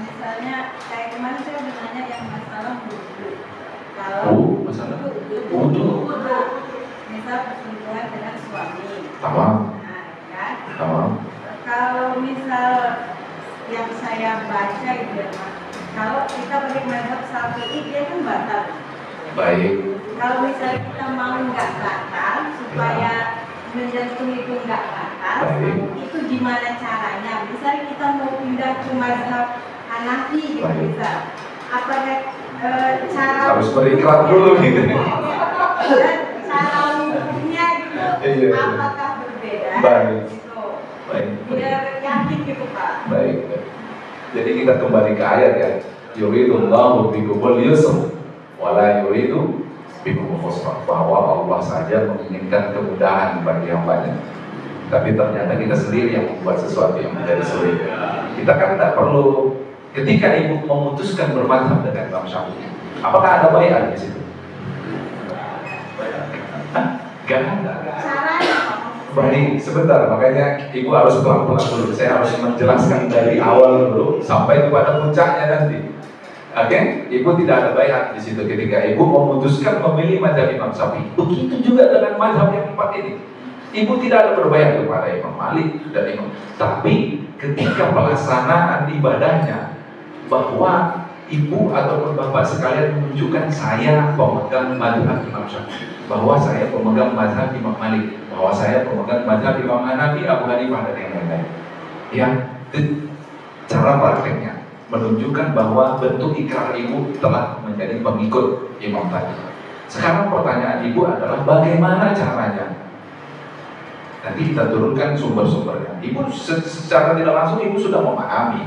Misalnya kayak kemarin saya bertanya yang masalah wudhu. Kalau masalah wudhu. Misal perselingkuhan dengan suami. Tamam. Nah, kan? Tamam. Kalau misal yang saya baca itu ya, kalau kita pakai mazhab Syafi'i dia kan batal. Baik. Kalau misalnya kita mau nggak batal supaya menjantung itu nggak batal, itu gimana caranya? Misalnya kita mau pindah ke mazhab Hanafi gitu, bisa. Apakah cara harus berikrar dulu gitu. Dan cara wudhunya gitu, apakah berbeda? Baik. Gitu. Baik. Biar yakin gitu Pak. Baik. Jadi kita kembali ke ayat ya. Yuridullahu bikumul yusr wala yuridu bikumul usra. Bahwa Allah saja menginginkan kemudahan bagi hambanya. Tapi ternyata kita sendiri yang membuat sesuatu yang menjadi sulit. Kita kan tidak perlu. Ketika ibu memutuskan bermadzhab dengan Imam Syafi'i, apakah ada bayar di situ? Gak ada. Baik, sebentar. Makanya ibu harus pelan-pelan dulu. Saya harus menjelaskan dari awal dulu sampai kepada puncaknya nanti. Oke, ibu tidak ada bayat di situ ketika ibu memutuskan memilih mazhab Imam Syafi'i. Begitu juga dengan mazhab yang empat ini. Ibu tidak ada berbayat kepada Imam Malik dan Imam. Tapi ketika pelaksanaan ibadahnya, bahwa ibu ataupun bapak sekalian menunjukkan saya pemegang mazhab Imam Syafi'i, bahwa saya pemegang mazhab Imam Malik, bahwa saya pemegang mazhab Imam Hanafi, Abu Hanifah dan yang lain-lain. Ya, cara prakteknya menunjukkan bahwa bentuk ikrar ibu telah menjadi pengikut imam tadi. Sekarang pertanyaan ibu adalah bagaimana caranya? Nanti kita turunkan sumber-sumbernya. Ibu secara tidak langsung ibu sudah memahami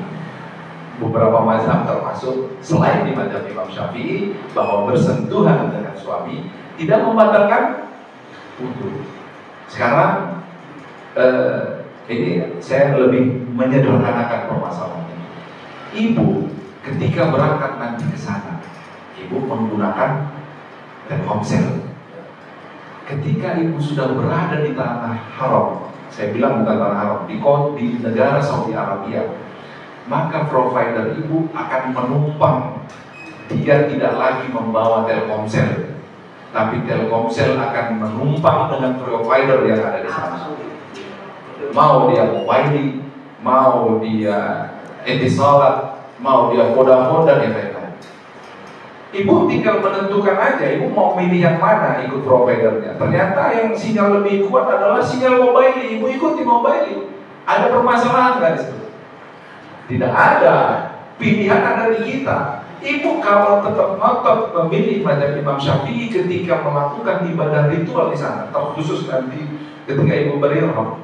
beberapa mazhab, termasuk selain di mazhab Imam Syafi'i, bahwa bersentuhan dengan suami tidak membatalkan wudu. Sekarang ini saya lebih menyederhanakan permasalahan. Ibu ketika berangkat nanti ke sana, ibu menggunakan Telkomsel. Ketika ibu sudah berada di tanah haram, saya bilang bukan tanah haram, di negara Saudi Arabia, maka provider ibu akan menumpang. Dia tidak lagi membawa Telkomsel, tapi Telkomsel akan menumpang dengan provider yang ada di sana. Mau dia Mobile, mau dia Etisalat, mau dia Vodafone dan yang lain-lain. Ibu tinggal menentukan aja, ibu mau milih yang mana ikut providernya. Ternyata yang sinyal lebih kuat adalah sinyal Mobile, ibu ikuti Mobile. Ada permasalahan nggak di situ? Tidak ada. Pilihan ada di kita. Ibu kalau tetap ngotot memilih mazhab Imam Syafi'i ketika melakukan ibadah ritual di sana, terkhusus nanti ketika ibu berihram,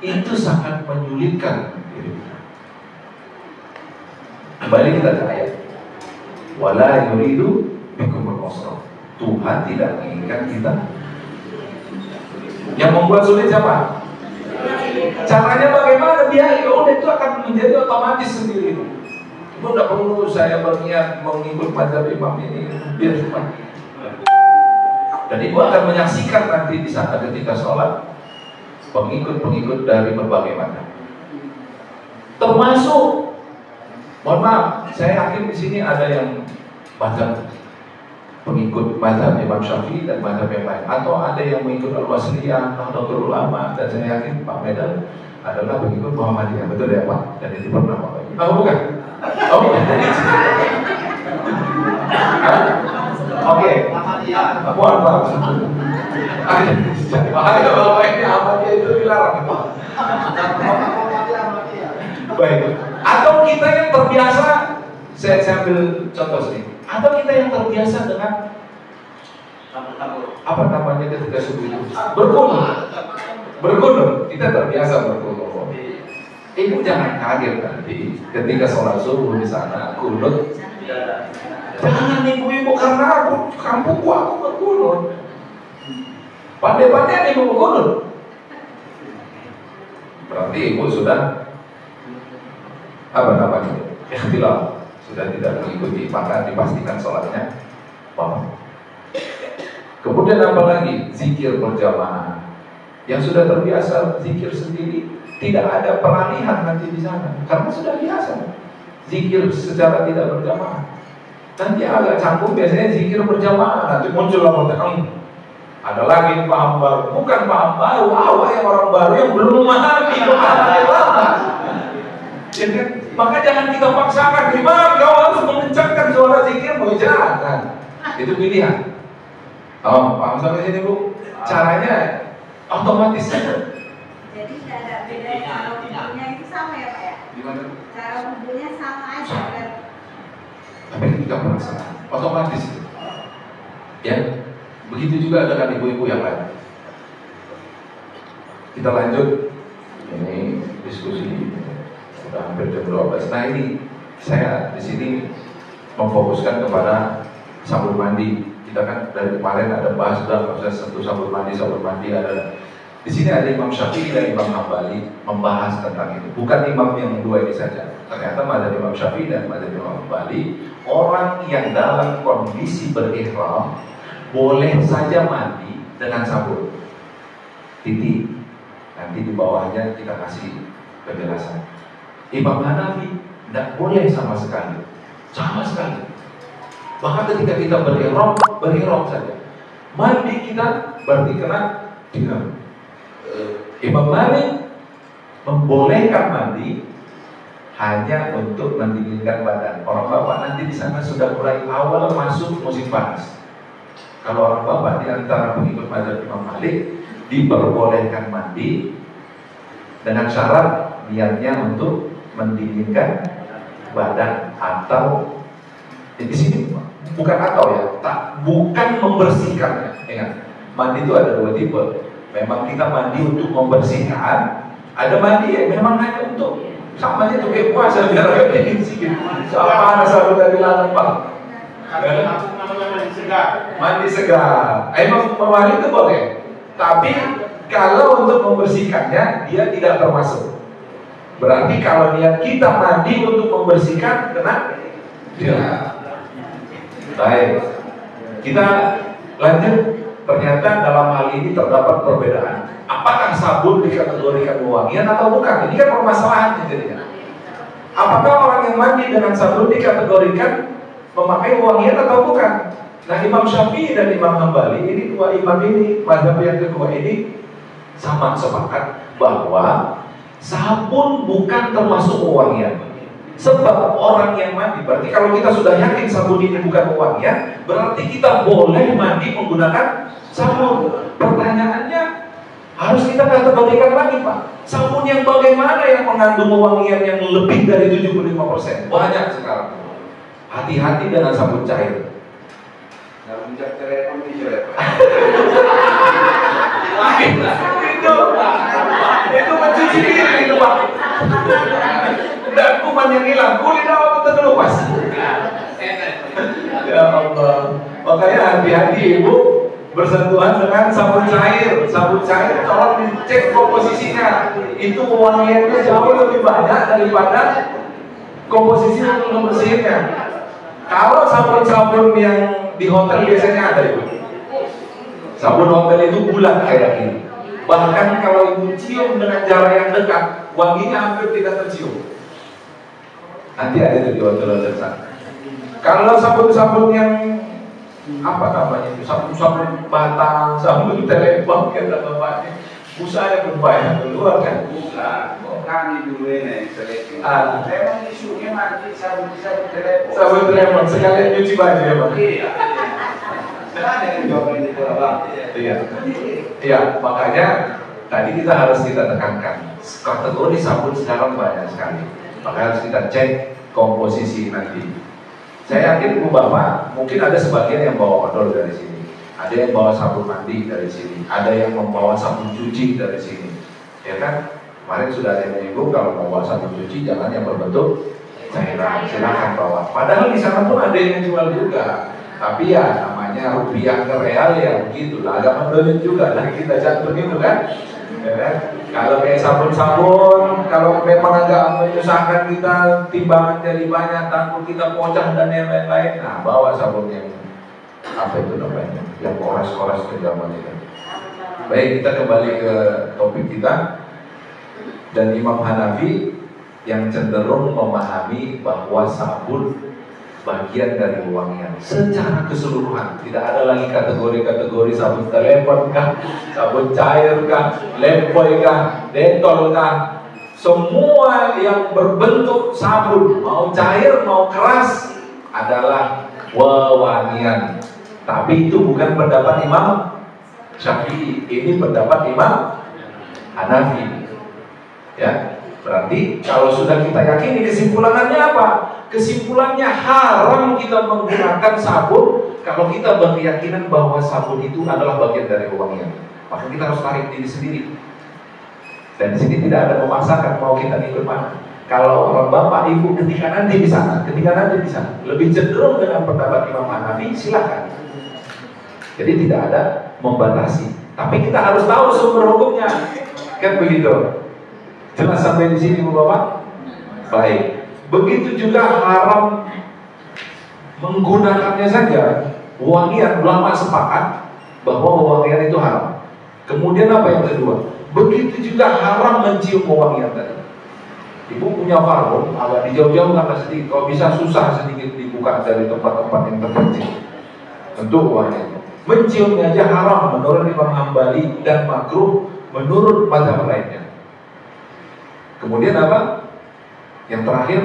itu sangat menyulitkan diri kita. Kembali kita ke ayat. Wala yuridu bikumul usra. Tuhan tidak menginginkan kita. Yang membuat sulit siapa? Caranya bagaimana? Dia udah itu akan menjadi otomatis sendiri. Ibu tidak perlu saya berniat mengikut mazhab imam ini, biar cuma. Dan ibu akan menyaksikan nanti di sana ketika sholat pengikut-pengikut dari berbagai macam. Termasuk, mohon maaf, saya yakin di sini ada yang mazhab pengikut mazhab Imam Syafi'i dan mazhab yang lain, atau ada yang mengikut Al-Wasliyah, Nahdlatul Ulama, dan saya yakin Pak Medal adalah pengikut Muhammadiyah, betul ya Pak? Dan itu pernah Pak? Oh bukan? Oh bukan? Oke, mohon maaf. Bahaya Bapak ini Ahmadiyah itu dilarang Pak. Baik. Atau kita yang terbiasa, saya ambil contoh sini. Atau kita yang terbiasa dengan apa namanya ketika subuh itu berkunut, kita terbiasa berkunut. Ibu jangan kaget nanti ketika sholat subuh di sana kunut. Jangan ibu-ibu, karena aku kampungku aku berkunut. Pandai-pandai ibu berkunut. Berarti ibu sudah apa namanya? Ikhtilaf, sudah tidak mengikuti, maka dipastikan sholatnya apa? Kemudian apa lagi? Zikir berjamaah. Yang sudah terbiasa zikir sendiri, tidak ada peralihan nanti di sana, karena sudah biasa zikir secara tidak berjamaah. Nanti agak canggung biasanya zikir berjamaah, nanti muncul orang ada lagi paham baru, bukan paham baru, awal yang orang baru yang belum memahami pemahaman yang lama. Jadi, maka jangan kita paksakan, imam kau harus mengencangkan suara zikirmu, jangan. Itu pilihan. Oh, paham sampai sini Bu? Caranya otomatis saja. Jadi tidak ada beda, cara wudhunya itu sama ya Pak ya? Gimana? Cara wudhunya sama aja kan? Tapi kita merasa otomatis. Ya, begitu juga dengan ibu-ibu yang lain. Kita lanjut. Ini diskusi sudah hampir jam 12. Nah ini saya di sini memfokuskan kepada sabun mandi. Kita kan dari kemarin ada bahas sudah proses sentuh sabun mandi ada. Di sini ada Imam Syafi'i dan Imam Hambali membahas tentang itu. Bukan imam yang dua ini saja. Ternyata mazhab Imam Syafi'i dan mazhab Imam Hambali, orang yang dalam kondisi berihram boleh saja mandi dengan sabun. Titik. Nanti di bawahnya kita kasih penjelasan. Imam Hanafi tidak boleh sama sekali. sama sekali. Bahkan ketika kita berihram saja, mandi kita berarti kena dengan Imam Malik membolehkan mandi hanya untuk mendinginkan badan. Orang bapak nanti di sana sudah mulai awal masuk musim panas. Kalau orang bapak di antara pengikut mazhab Imam Malik diperbolehkan mandi dengan syarat niatnya untuk mendinginkan badan atau di sini bukan atau ya, bukan membersihkan. Ingat, mandi itu ada dua tipe. Memang kita mandi untuk membersihkan, ada mandi yang memang hanya untuk sama aja tuh kayak puasa biar agak dingin sedikit. Sama sahabat dari lalang Pak. Mandi segar. Emang mandi itu boleh. Tapi kalau untuk membersihkannya dia tidak termasuk. Berarti kalau niat kita mandi untuk membersihkan kena dia. Baik. Kita lanjut. Ternyata dalam hal ini terdapat perbedaan. Apakah sabun dikategorikan wewangian atau bukan? Ini kan permasalahannya jadinya. Apakah orang yang mandi dengan sabun dikategorikan memakai wewangian atau bukan? Nah, Imam Syafi'i dan Imam Hambali, ini dua imam ini, mazhab yang kedua ini sama sepakat bahwa sabun bukan termasuk wewangian. Sebab orang yang mandi, berarti kalau kita sudah yakin sabun ini bukan wewangian, berarti kita boleh mandi menggunakan sabun. Pertanyaannya, harus kita kategorikan lagi Pak, sabun yang bagaimana yang mengandung wewangian yang lebih dari 75%? Banyak sekarang. Hati-hati dengan sabun cair. Sabun cair itu mencuci diri itu Pak. Dan kuman yang hilang, kulit awal itu terlepas. Ya Allah. Makanya hati-hati ibu bersentuhan dengan sabun cair. Sabun cair tolong dicek komposisinya. Itu wewangiannya jauh lebih banyak daripada komposisi untuk membersihkannya. Kalau sabun-sabun yang di hotel biasanya ada ibu. Sabun hotel itu bulat kayak gini. Bahkan kalau ibu cium dengan jarak yang dekat, wanginya hampir tidak tercium. Nanti ada di hotel-hotel sana. Kalau sabun-sabun yang apa namanya itu, sabun-sabun batang, sabun telepon kata bapaknya, busanya pun banyak keluar kan? Kami dulu ini telepon. Memang isunya mandi sabun telepon. Sabun telepon sekalian cuci baju ya Pak. Iya. Iya, makanya tadi kita harus tekankan kategori sabun sekarang banyak sekali. Maka harus kita cek komposisi nanti. Saya yakin ibu bapak mungkin ada sebagian yang bawa odol dari sini, ada yang bawa sabun mandi dari sini, ada yang membawa sabun cuci dari sini, ya kan? Kemarin sudah ada yang menyinggung kalau mau bawa sabun cuci jangan yang berbentuk cairan, silakan bawa. Padahal di sana pun ada yang jual juga, tapi ya namanya rupiah ke real ya begitulah, agak mendolit juga lah kita jatuh itu kan. Ya kan? Kalau kayak sabun-sabun, kalau memang agak menyusahkan kita, timbangan jadi banyak, takut kita pocah dan yang lain-lain, nah bawa sabun yang apa itu namanya, yang kores-kores ke zaman itu. Baik, kita kembali ke topik kita. Dan Imam Hanafi yang cenderung memahami bahwa sabun bagian dari wewangian secara keseluruhan, tidak ada lagi kategori-kategori sabun telepon kah, sabun cair kah, lempoy kah, detol kah, semua yang berbentuk sabun mau cair mau keras adalah wewangian. Tapi itu bukan pendapat Imam Syafi'i, ini pendapat Imam Hanafi. Ya, berarti kalau sudah kita yakini, kesimpulannya apa? Kesimpulannya haram kita menggunakan sabun kalau kita berkeyakinan bahwa sabun itu adalah bagian dari wewangian. Maka kita harus tarik diri sendiri. Dan di sini tidak ada memaksakan mau kita ikut mana. Kalau orang bapak ibu ketika nanti di sana, lebih cenderung dengan pendapat Imam Hanafi, silakan. Jadi tidak ada membatasi. Tapi kita harus tahu sumber hukumnya, kan begitu. Jelas sampai di sini Bu Bapak? Baik. Begitu juga haram menggunakannya saja. Wewangian, ulama sepakat bahwa wewangian itu haram. Kemudian apa yang kedua? Begitu juga haram mencium wewangian tadi. Ibu punya warung agak dijauh-jauh karena sedikit, kalau bisa susah sedikit dibuka dari tempat-tempat yang terpencil. Tentu uangnya. Menciumnya aja haram menurut Imam Hambali dan makruh menurut mazhab lainnya. Kemudian apa? Yang terakhir,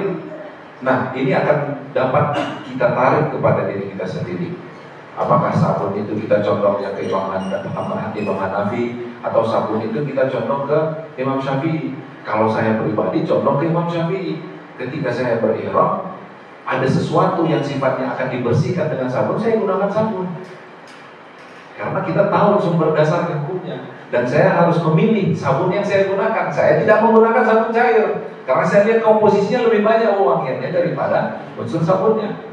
nah ini akan dapat kita tarik kepada diri kita sendiri. Apakah sabun itu kita condong yang ke Imam Hanafi, atau sabun itu kita condong ke Imam Syafi'i? Kalau saya pribadi condong ke Imam Syafi'i. Ketika saya berihram, ada sesuatu yang sifatnya akan dibersihkan dengan sabun, saya gunakan sabun. Karena kita tahu sumber dasar hukumnya. Dan saya harus memilih sabun yang saya gunakan. Saya tidak menggunakan sabun cair, karena saya lihat komposisinya lebih banyak wangiannya daripada unsur sabunnya.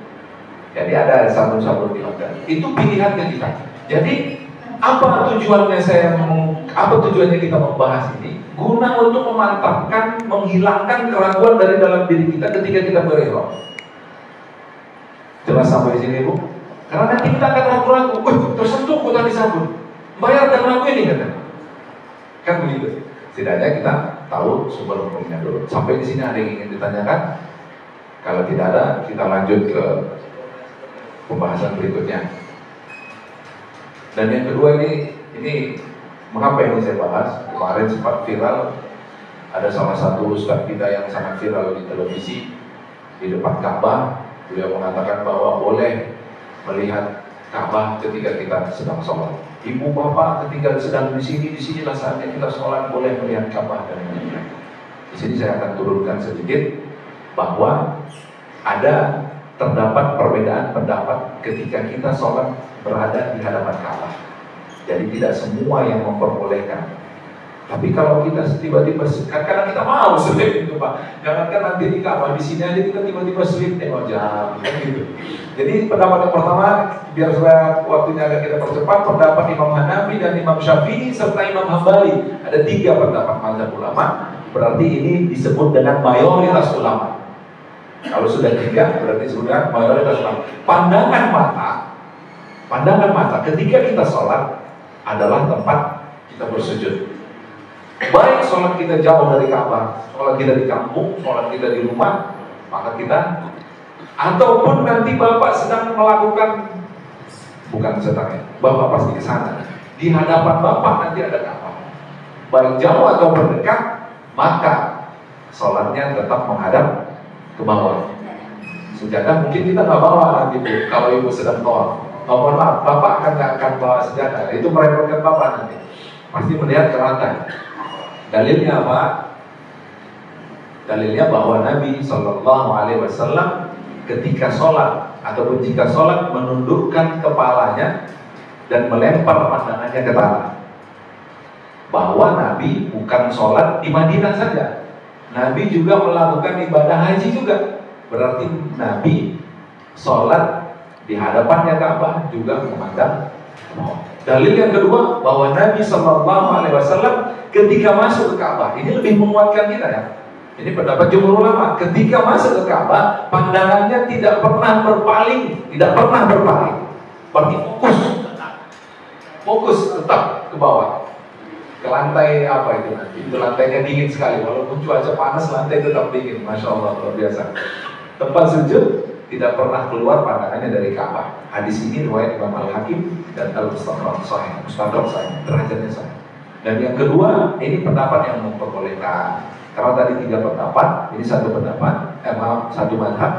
Jadi ada sabun-sabun di hotel. Itu pilihannya kita. Jadi apa tujuannya kita membahas ini? Guna untuk memantapkan, menghilangkan keraguan dari dalam diri kita ketika kita berihram. Jelas sampai sini, Bu? Karena nanti kita akan ragu-ragu. Tersentuh kok tadi sabun. Bayar dan ragu ini katanya. Kan begitu. Setidaknya kita tahu sumber hukumnya dulu. Sampai di sini ada yang ingin ditanyakan? Kalau tidak ada, kita lanjut ke pembahasan berikutnya. Dan yang kedua ini mengapa ini saya bahas? Kemarin sempat viral, ada salah satu ustaz kita yang sangat viral di televisi di depan Ka'bah. Beliau mengatakan bahwa boleh melihat Ka'bah ketika kita sedang sholat. Ibu bapak ketika sedang di sinilah saatnya kita sholat, boleh melihat Ka'bah dan lain-lain. Di sini saya akan turunkan sedikit bahwa terdapat perbedaan pendapat ketika kita sholat berada di hadapan Ka'bah. Jadi tidak semua yang memperbolehkan. Tapi kalau kita tiba-tiba, kadang kita mau slip itu Pak. Jangankan nanti di Ka'bah, di sini aja kita tiba-tiba slip tengok jam, gitu. Jadi pendapat yang pertama, biar supaya waktunya agak kita percepat, pendapat Imam Hanafi dan Imam Syafi'i serta Imam Hambali. Ada 3 pendapat mazhab ulama. Berarti ini disebut dengan mayoritas ulama. Kalau sudah 3 berarti sudah mayoritas ulama. Pandangan mata ketika kita sholat adalah tempat kita bersujud. Baik sholat kita jauh dari Ka'bah, sholat kita di kampung, sholat kita di rumah, maka kita, ataupun nanti Bapak sedang melakukan, bukan sedang ya, Bapak pasti ke sana. Di hadapan Bapak nanti ada Ka'bah. Baik jauh atau dekat, maka sholatnya tetap menghadap ke bawah. Sejadah mungkin kita nggak bawa nanti Bu, kalau Ibu sedang tawaf. Mohon maaf, Bapak akan bawa sejadah. Itu merepotkan Bapak nanti. Pasti melihat ke lantai. Dalilnya apa? Dalilnya bahwa Nabi SAW ketika sholat ataupun jika sholat menundukkan kepalanya dan melempar pandangannya ke tanah. Bahwa Nabi bukan sholat di Madinah saja, Nabi juga melakukan ibadah haji juga. Berarti Nabi sholat di hadapannya Ka'bah juga memandang. Dalil yang kedua bahwa Nabi SAW ketika masuk ke Ka'bah, ini lebih menguatkan kita ya. Ini pendapat jumhur ulama. Ketika masuk ke Ka'bah, pandangannya tidak pernah berpaling, Berarti fokus tetap ke bawah. Ke lantai apa itu nanti? Itu lantainya dingin sekali, walaupun cuaca panas, lantai tetap dingin. Masya Allah, luar biasa. Tempat sujud tidak pernah keluar pandangannya dari Ka'bah. Hadis ini riwayat Imam Al-Hakim dan Al-Mustadrak Sahih, derajatnya sahih. Dan yang kedua, ini pendapat yang memperbolehkan. Karena tadi 3 pendapat, ini satu mazhab.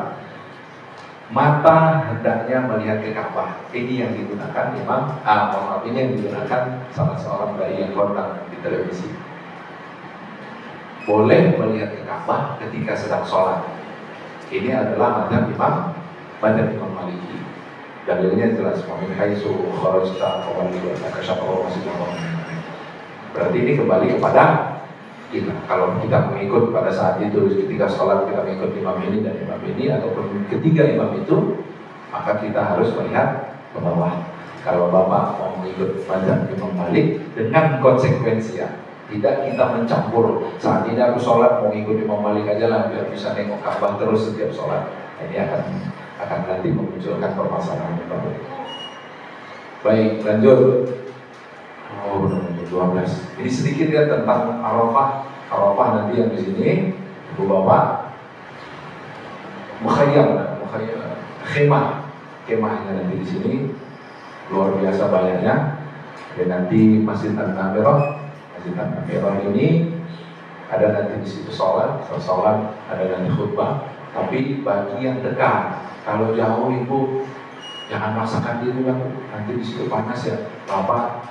Mata hendaknya melihat ke Ka'bah. Ini yang digunakan ini yang digunakan salah seorang dai yang kondang di televisi. Boleh melihat ke Ka'bah ketika sedang sholat. Ini adalah mazhab Imam Maliki. Dalilnya jelas, "Min haitsu kharajta fawalli wajhaka syatrul masjidil haram." Berarti ini kembali kepada kita. Kalau kita mengikut pada saat itu ketika sholat kita mengikut imam ini dan imam ini, ataupun ketiga imam itu, maka kita harus melihat ke bawah. Kalau Bapak mau mengikut mazhab Imam Malik dengan konsekuensi ya, tidak kita mencampur. Saat ini aku sholat mau ngikut Imam Malik aja lah biar bisa nengok Ka'bah terus setiap sholat. Ini akan nanti memunculkan permasalahan yang baru. Baik, lanjut. Oh, 12. Ini sedikit ya tentang Arafah. Arafah nanti yang di sini Ibu bapak mukhayyam, kemahnya nanti di sini luar biasa banyaknya. Dan nanti Masjid An-Namirah ini ada nanti di situ sholat, ada nanti khutbah. Tapi bagi yang dekat, kalau jauh ibu jangan maksakan diri lah, nanti di situ panas ya, bapak.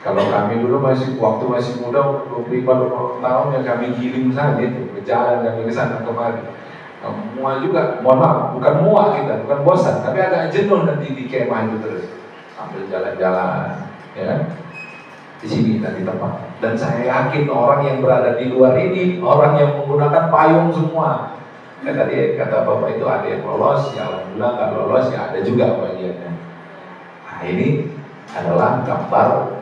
Kalau kami dulu waktu masih muda, 25 tahun ya kami giling saja itu, berjalan kami ke sana kemari. Mual juga, mohon maaf, bukan mual kita, bukan bosan, tapi agak jenuh nanti di kemah itu terus, sambil jalan-jalan, ya kan? Di sini nanti tempat. Dan saya yakin orang yang berada di luar ini, orang yang menggunakan payung semua. Ya, tadi kata bapak itu ada yang lolos, ya alhamdulillah, nggak lolos ya ada juga bagiannya. Nah ini adalah gambar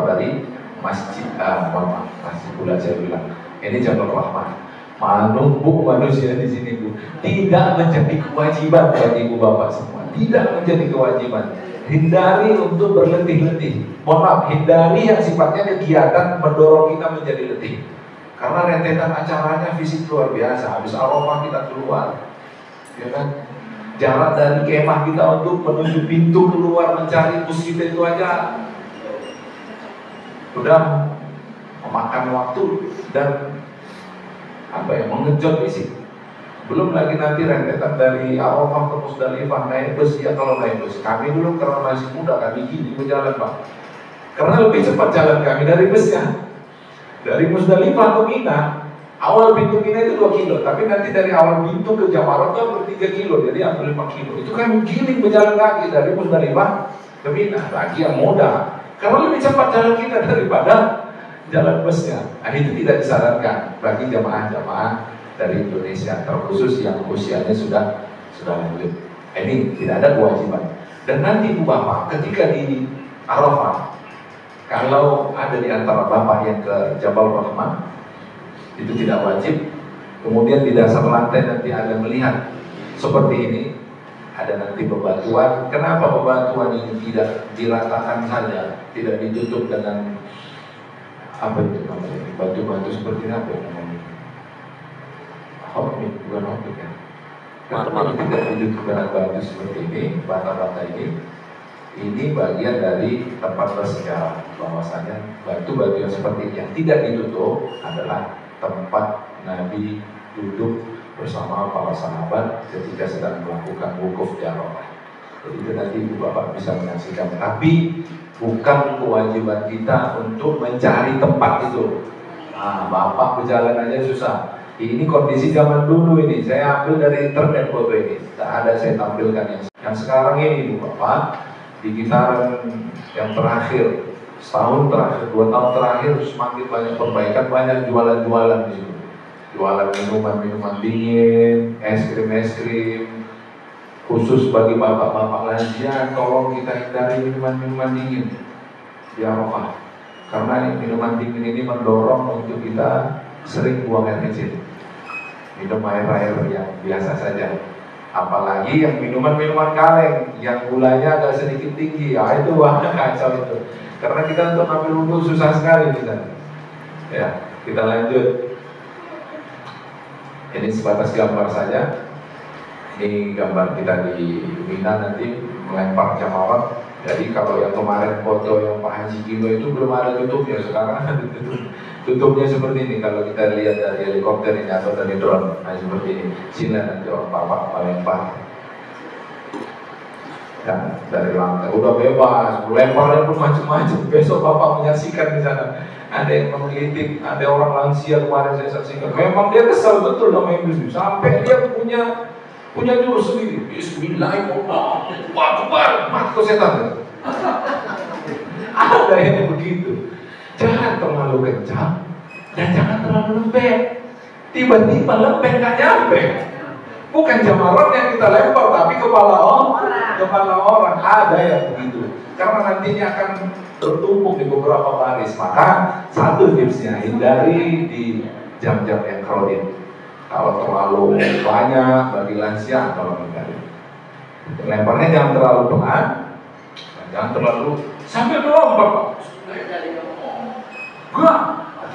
dari masjid, masjid pula saya bilang. Ini Jabal Rahmah. Menumpuk manusia di sini Bu, tidak menjadi kewajiban bagi ibu bapak semua, tidak menjadi kewajiban. Hindari untuk berletih-letih. Mohon maaf, hindari yang sifatnya kegiatan mendorong kita menjadi letih. Karena rentetan acaranya fisik luar biasa. Habis Arafah kita keluar, ya kan? Jarak dari kemah kita untuk menuju pintu keluar mencari bus kita itu aja udah memakan waktu dan mengejut fisik. Belum lagi nanti rentetan dari Arafah ke Musdalifah naik bus. Ya kalau naik bus, kami dulu karena masih muda kami gini berjalan Pak, karena lebih cepat jalan kami dari busnya. Dari Musdalifah ke Mina, awal pintu Mina itu 2 kilo, tapi nanti dari awal pintu ke Jamarat itu hampir 3 kilo, jadi hampir 5 kilo. Itu kami giling berjalan kaki dari Musdalifah ke Mina. Bagi yang muda, karena lebih cepat jalan kita daripada jalan busnya. Nah, itu tidak disarankan bagi jamaah-jamaah dari Indonesia, terkhusus yang usianya sudah lanjut. Ini tidak ada kewajiban. Dan nanti ibu bapak ketika di Arafah, kalau ada di antara bapak yang ke Jabal Rahmah, itu tidak wajib. Kemudian di dasar lantai nanti ada melihat seperti ini, ada nanti bebatuan. Kenapa bebatuan ini tidak diratakan saja, tidak ditutup dengan apa itu namanya, batu-batu seperti apa namanya? Hormit, bukan hormit kan? Kenapa tidak ditutup dengan batu seperti ini, bata-bata ini? Ini bagian dari tempat bersejarah, bahwasanya batu-batu yang seperti ini yang tidak ditutup adalah tempat Nabi duduk bersama para sahabat ketika sedang melakukan wukuf di Arafah. Jadi itu nanti ibu bapak bisa menyaksikan. Tapi bukan kewajiban kita untuk mencari tempat itu. Nah, bapak berjalan aja susah. Ini kondisi zaman dulu ini. Saya ambil dari internet foto ini. Tak ada saya tampilkan yang sekarang ini ibu bapak. Di gitaran yang terakhir, setahun terakhir, 2 tahun terakhir semakin banyak perbaikan, banyak jualan-jualan di sini. Jualan minuman-minuman dingin, es krim, khusus bagi bapak-bapak lansia. Tolong kita hindari minuman-minuman dingin di Arafah, karena minuman dingin ini mendorong untuk kita sering buang air kecil, minum air yang biasa saja. Apalagi yang minuman-minuman kaleng yang gulanya agak sedikit tinggi, ya itu wah kacau itu. Karena kita untuk ambil wudhu susah sekali di sana. Ya, kita lanjut. Ini sebatas gambar saja. Ini gambar kita di Mina nanti melempar jamarat. Jadi kalau yang kemarin foto yang Pak Haji Kilo itu belum ada tutupnya, sekarang ada tutupnya seperti ini. Kalau kita lihat dari helikopter ini atau dari drone, nah seperti ini. Sini nanti orang bapak melempar. Dan dari lantai udah bebas, lemparnya pun macam-macam. Besok bapak menyaksikan di sana. Ada yang menggelitik, ada orang lansia kemarin saya saksikan. Memang dia kesal betul sama industri, sampai dia punya jurus sendiri. Bismillahirrahmanirrahim. Akbar, mati setan. Ada yang begitu. Jangan terlalu kencang dan jangan terlalu lembek. Tiba-tiba lembek nggak nyampe. Bukan jamarat yang kita lempar, tapi kepala orang. Ada yang begitu. Karena nantinya akan tertumpuk di beberapa baris. Maka satu tipsnya, hindari di jam-jam yang crowded. Kalau terlalu banyak bagi lansia, tolong hindari. Lemparnya jangan terlalu pelan, jangan terlalu sampai melompat. Gak,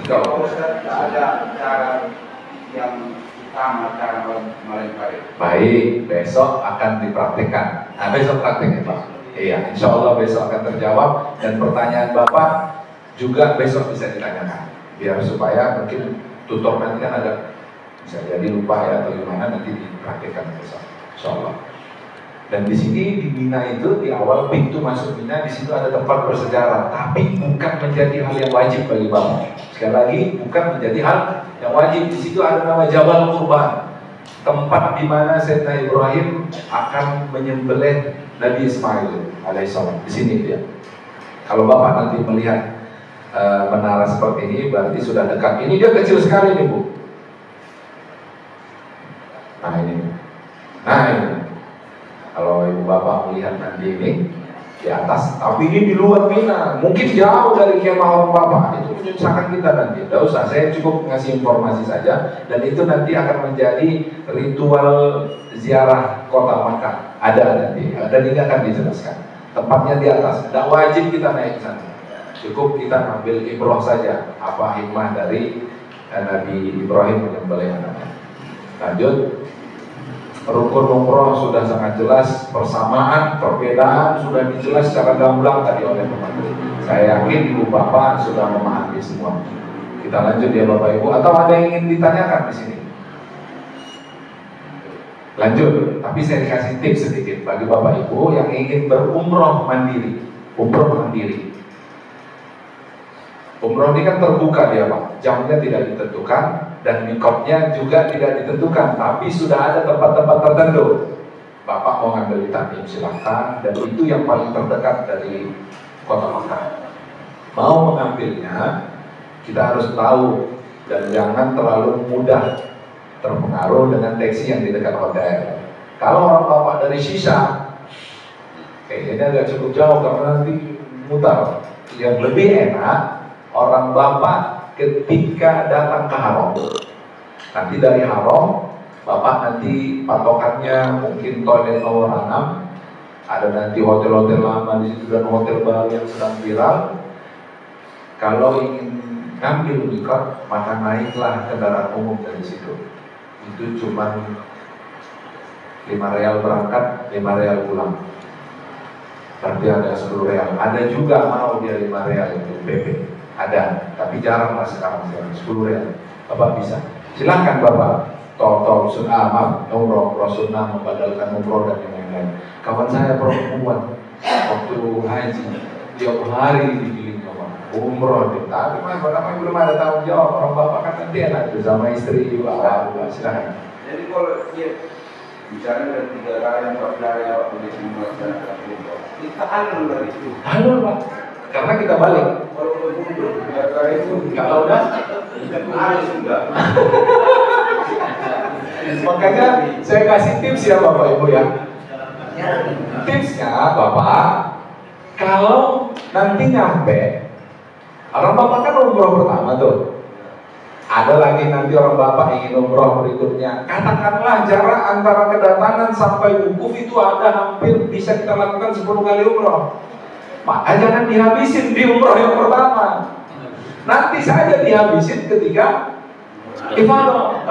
Kalau Ustaz ada cara yang utama cara melempari. Baik, besok akan dipraktikkan. Nah, besok praktiknya Pak. Iya, insya Allah besok akan terjawab dan pertanyaan Bapak juga besok bisa ditanyakan. Biar supaya mungkin tutor nanti kan ada bisa jadi lupa ya atau gimana, nanti dipraktikkan besok, insya Allah. Dan di sini di Mina itu di awal pintu masuk Mina di situ ada tempat bersejarah, tapi bukan menjadi hal yang wajib bagi Bapak. Sekali lagi bukan menjadi hal yang wajib. Di situ ada nama Jabal Qurban, tempat di mana Sayyidina Ibrahim akan menyembelih Nabi Ismail alaihissalam. Di sini dia. Kalau Bapak nanti melihat menara seperti ini, berarti sudah dekat. Ini dia kecil sekali nih Bu. Nah ini. Kalau ibu bapak melihat nanti ini di atas, tapi ini di luar Mina, mungkin jauh dari kemah orang bapak, itu menyusahkan kita nanti. Tidak usah, saya cukup ngasih informasi saja, dan itu nanti akan menjadi ritual ziarah kota Makkah. Ada nanti, dan ini akan dijelaskan. Tempatnya di atas, tidak wajib kita naik ke sana. Cukup kita ambil ibrah saja, apa hikmah dari Nabi Ibrahim menyembelih anaknya. Lanjut. Rukun umroh sudah sangat jelas, persamaan, perbedaan sudah dijelas secara gamblang tadi oleh pemateri. Saya yakin ibu bapak sudah memahami semua. Kita lanjut ya bapak ibu, atau ada yang ingin ditanyakan di sini? Lanjut, tapi saya kasih tips sedikit bagi bapak ibu yang ingin berumroh mandiri, umroh mandiri. Umroh ini kan terbuka dia Pak, jamnya tidak ditentukan dan mikotnya juga tidak ditentukan, tapi sudah ada tempat-tempat tertentu. Bapak mau ngambil di Tanjung silahkan, dan itu yang paling terdekat dari kota Makkah. Mau mengambilnya, kita harus tahu dan jangan terlalu mudah terpengaruh dengan taksi yang di dekat hotel. Kalau orang bapak dari Sisa, kayaknya agak cukup jauh karena nanti mutar. Yang lebih enak orang bapak ketika datang ke Haram, nanti dari Haram bapak nanti patokannya mungkin toilet nomor 6, ada nanti hotel-hotel lama di situ dan hotel baru yang sedang viral. Kalau ingin ngambil mikot, maka naiklah kendaraan umum dari situ. Itu cuma 5 real berangkat, 5 real pulang. Berarti ada 10 real. Ada juga mau dia 5 real itu PP. Ada, tapi jarang lah sekarang 10 real. Bapak bisa. Silahkan Bapak. Tol sunnah, umroh sunnah, membadalkan umroh dan yang lain-lain. Kawan saya perempuan waktu haji tiap hari digiling umroh di tapi Bapak belum ada tanggung jawab. Orang bapak kan nanti enak itu sama istri juga. Silahkan. Jadi kalau dia bicara dari 3 kali 4 kali waktu di sini melaksanakan umroh, kita halal dari itu. Halal Pak, karena kita balik. Kalau mundur 3 kali itu Kalau udah harus enggak. Makanya saya kasih tips ya Bapak Ibu ya. Tipsnya Bapak, kalau nanti nyampe, orang Bapak kan umroh pertama tuh, ada lagi nanti orang Bapak ingin umroh berikutnya. Katakanlah jarak antara kedatangan sampai wukuf itu ada hampir bisa kita lakukan 10 kali umroh. Maka jangan dihabisin di umroh yang pertama. Nanti saja dihabisin ketika ifadah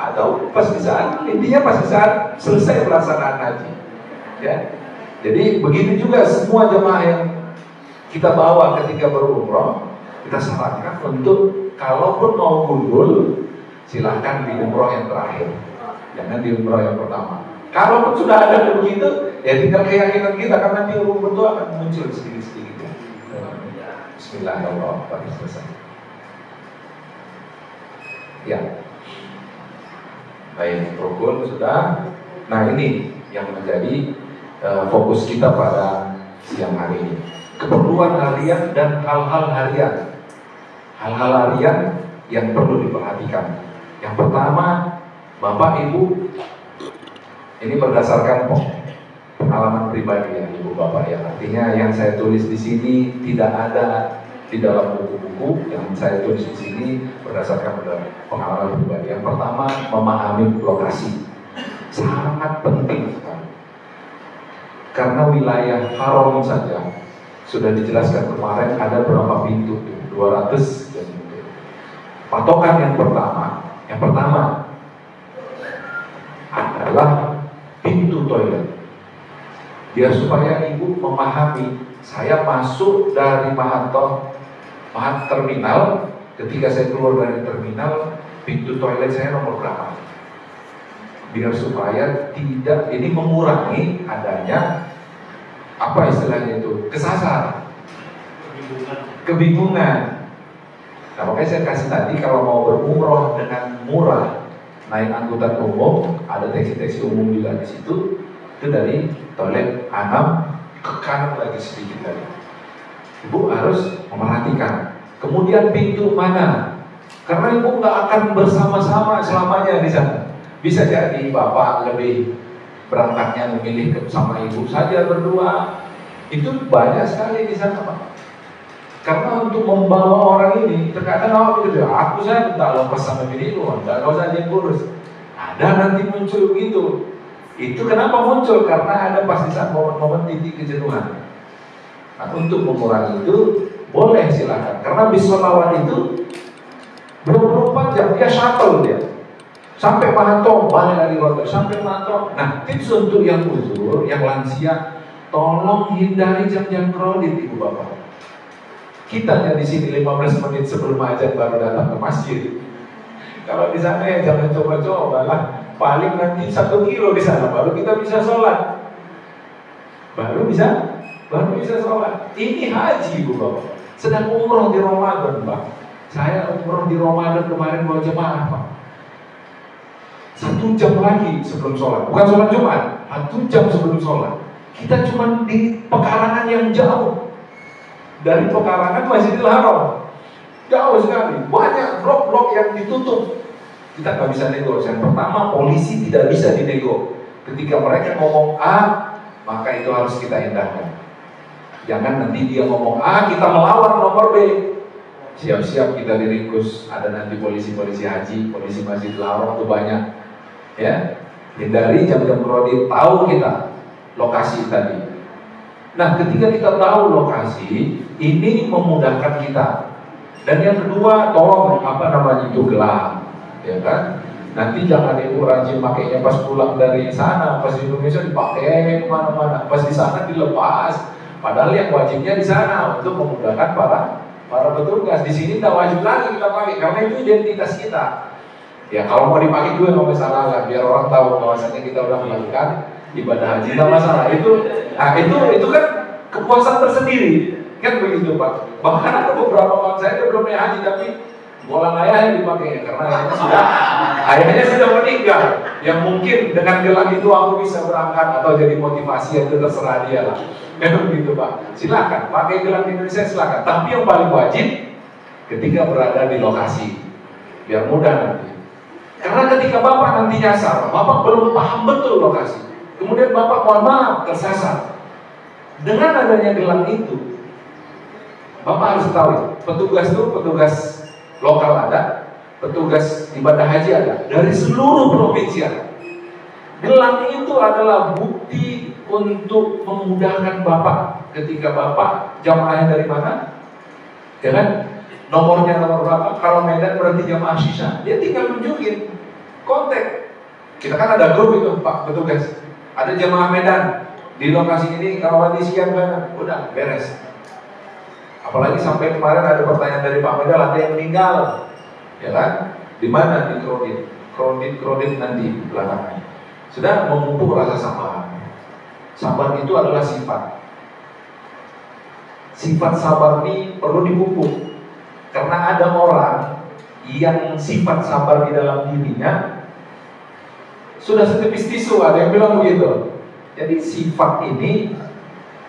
atau pas di saat, intinya pas di saat selesai pelaksanaan haji. Ya. Jadi begitu juga semua jemaah yang kita bawa ketika berumroh, kita sarankan untuk kalaupun mau gundul, silahkan di umroh yang terakhir, jangan di umroh yang pertama. Kalaupun sudah ada begitu, ya tinggal keyakinan kita karena di umroh itu akan muncul sedikit-sedikit. Bismillahirrahmanirrahim. Selesai. Ya. Baik, rukun sudah. Nah ini yang menjadi fokus kita pada siang hari ini. Keperluan harian dan hal-hal harian. Hal-hal harian yang perlu diperhatikan. Yang pertama, Bapak Ibu, ini berdasarkan pengalaman pribadi ya Ibu Bapak ya. Artinya yang saya tulis di sini tidak ada di dalam buku-buku, yang saya tulis di sini berdasarkan pengalaman pribadi. Yang pertama, memahami lokasi. Sangat penting sekali. Karena wilayah Haram saja sudah dijelaskan kemarin ada berapa pintu? 200 dan Patokan yang pertama adalah pintu toilet. Biar supaya ibu memahami, saya masuk dari Mahat terminal, ketika saya keluar dari terminal, pintu toilet saya nomor berapa? Biar supaya tidak, ini mengurangi adanya apa istilahnya itu, kesasar, kebingungan. Nah, makanya saya kasih tadi, kalau mau berumroh dengan murah, naik angkutan umum, ada taksi-taksi umum juga di situ, itu dari toilet 6 ke kanan lagi sedikit tadi. Ibu harus memerhatikan. Kemudian pintu mana? Karena ibu nggak akan bersama-sama selamanya di sana. Bisa jadi bapak lebih berangkatnya memilih sama ibu saja berdua. Itu banyak sekali di sana, Pak. Karena untuk membawa orang ini, terkadang awak itu, aku saya tak lepas sama bini lu, tak usah dia kurus. Ada nanti muncul begitu. Itu kenapa muncul? Karena ada pasti saat momen-momen titik kejenuhan. Nah, untuk mengurangi itu boleh silakan. Karena bis sholawat itu 24 jam dia shuttle dia. Sampai Mahatom, balik lagi hotel, sampai Mahatom. Nah, tips untuk yang uzur, yang lansia, tolong hindari jam-jam kredit, ibu bapak. Kita yang di sini 15 menit sebelum azan baru datang ke masjid. Kalau di sana ya jangan coba-coba lah. Paling nanti 1 kilo di sana baru kita bisa sholat. Baru bisa sholat. Ini haji, ibu bapak. Sedang umroh di Ramadan, Pak. Saya umroh di Ramadan kemarin bawa jemaah, Pak. 1 jam lagi sebelum sholat. Bukan sholat Jumat, 1 jam sebelum sholat. Kita cuma di pekarangan yang jauh. Dari pekarangan Masjidil Haram, jauh sekali, banyak blok-blok yang ditutup. Kita nggak bisa nego. Yang pertama, polisi tidak bisa dinego. Ketika mereka ngomong A, maka itu harus kita indahkan. Jangan nanti dia ngomong A, kita melawan nomor B. Siap-siap kita diringkus. Ada nanti polisi-polisi haji, polisi Masjidil Haram itu banyak. Ya, hindari jam-jam kredit. Tahu kita lokasi tadi. Nah, ketika kita tahu lokasi, ini memudahkan kita. Dan yang kedua, tolong itu gelang, ya kan? Nanti jangan ibu rajin pakainya pas pulang dari sana, pas di Indonesia dipakai kemana-mana, pas di sana dilepas. Padahal yang wajibnya di sana untuk memudahkan para petugas. Di sini tidak wajib lagi kita pakai, karena itu identitas kita. Ya kalau mau dipakai juga nggak masalah lah, biar orang tahu bahwasanya kita udah melakukan ibadah haji, nggak masalah. Itu kan kepuasan tersendiri, kan begitu Pak. Bahkan ada beberapa kawan saya dia belum naik haji tapi bola ayahnya dipakai karena ayahnya sudah meninggal. Yang mungkin dengan gelang itu aku bisa berangkat atau jadi motivasi, itu terserah dia lah. Kan begitu Pak. Silakan pakai gelang di Indonesia, silakan. Tapi yang paling wajib ketika berada di lokasi, biar mudah nanti. Karena ketika Bapak nanti nyasar, Bapak belum paham betul lokasi. Kemudian Bapak mohon maaf tersasar. Dengan adanya gelang itu, Bapak harus tahu, petugas itu petugas lokal ada, petugas ibadah haji ada, dari seluruh provinsi ada. Gelang itu adalah bukti untuk memudahkan Bapak ketika Bapak jamaahnya dari mana, ya kan? Nomornya nomor berapa? Kalau Medan berarti jamaah sisa, dia tinggal nunjukin kontak. Kita kan ada grup itu Pak petugas, ada jamaah Medan di lokasi ini, kalau di sekian kan, udah beres. Apalagi sampai kemarin ada pertanyaan dari Pak Medal, ada yang meninggal, ya kan? Di mana? Di kredit nanti belakangnya. Sudah memupuk rasa sabar. Sabar itu adalah sifat. Sifat sabar ini perlu dipupuk. Karena ada orang yang sifat sabar di dalam dirinya sudah setipis tisu, ada yang bilang begitu. Jadi sifat ini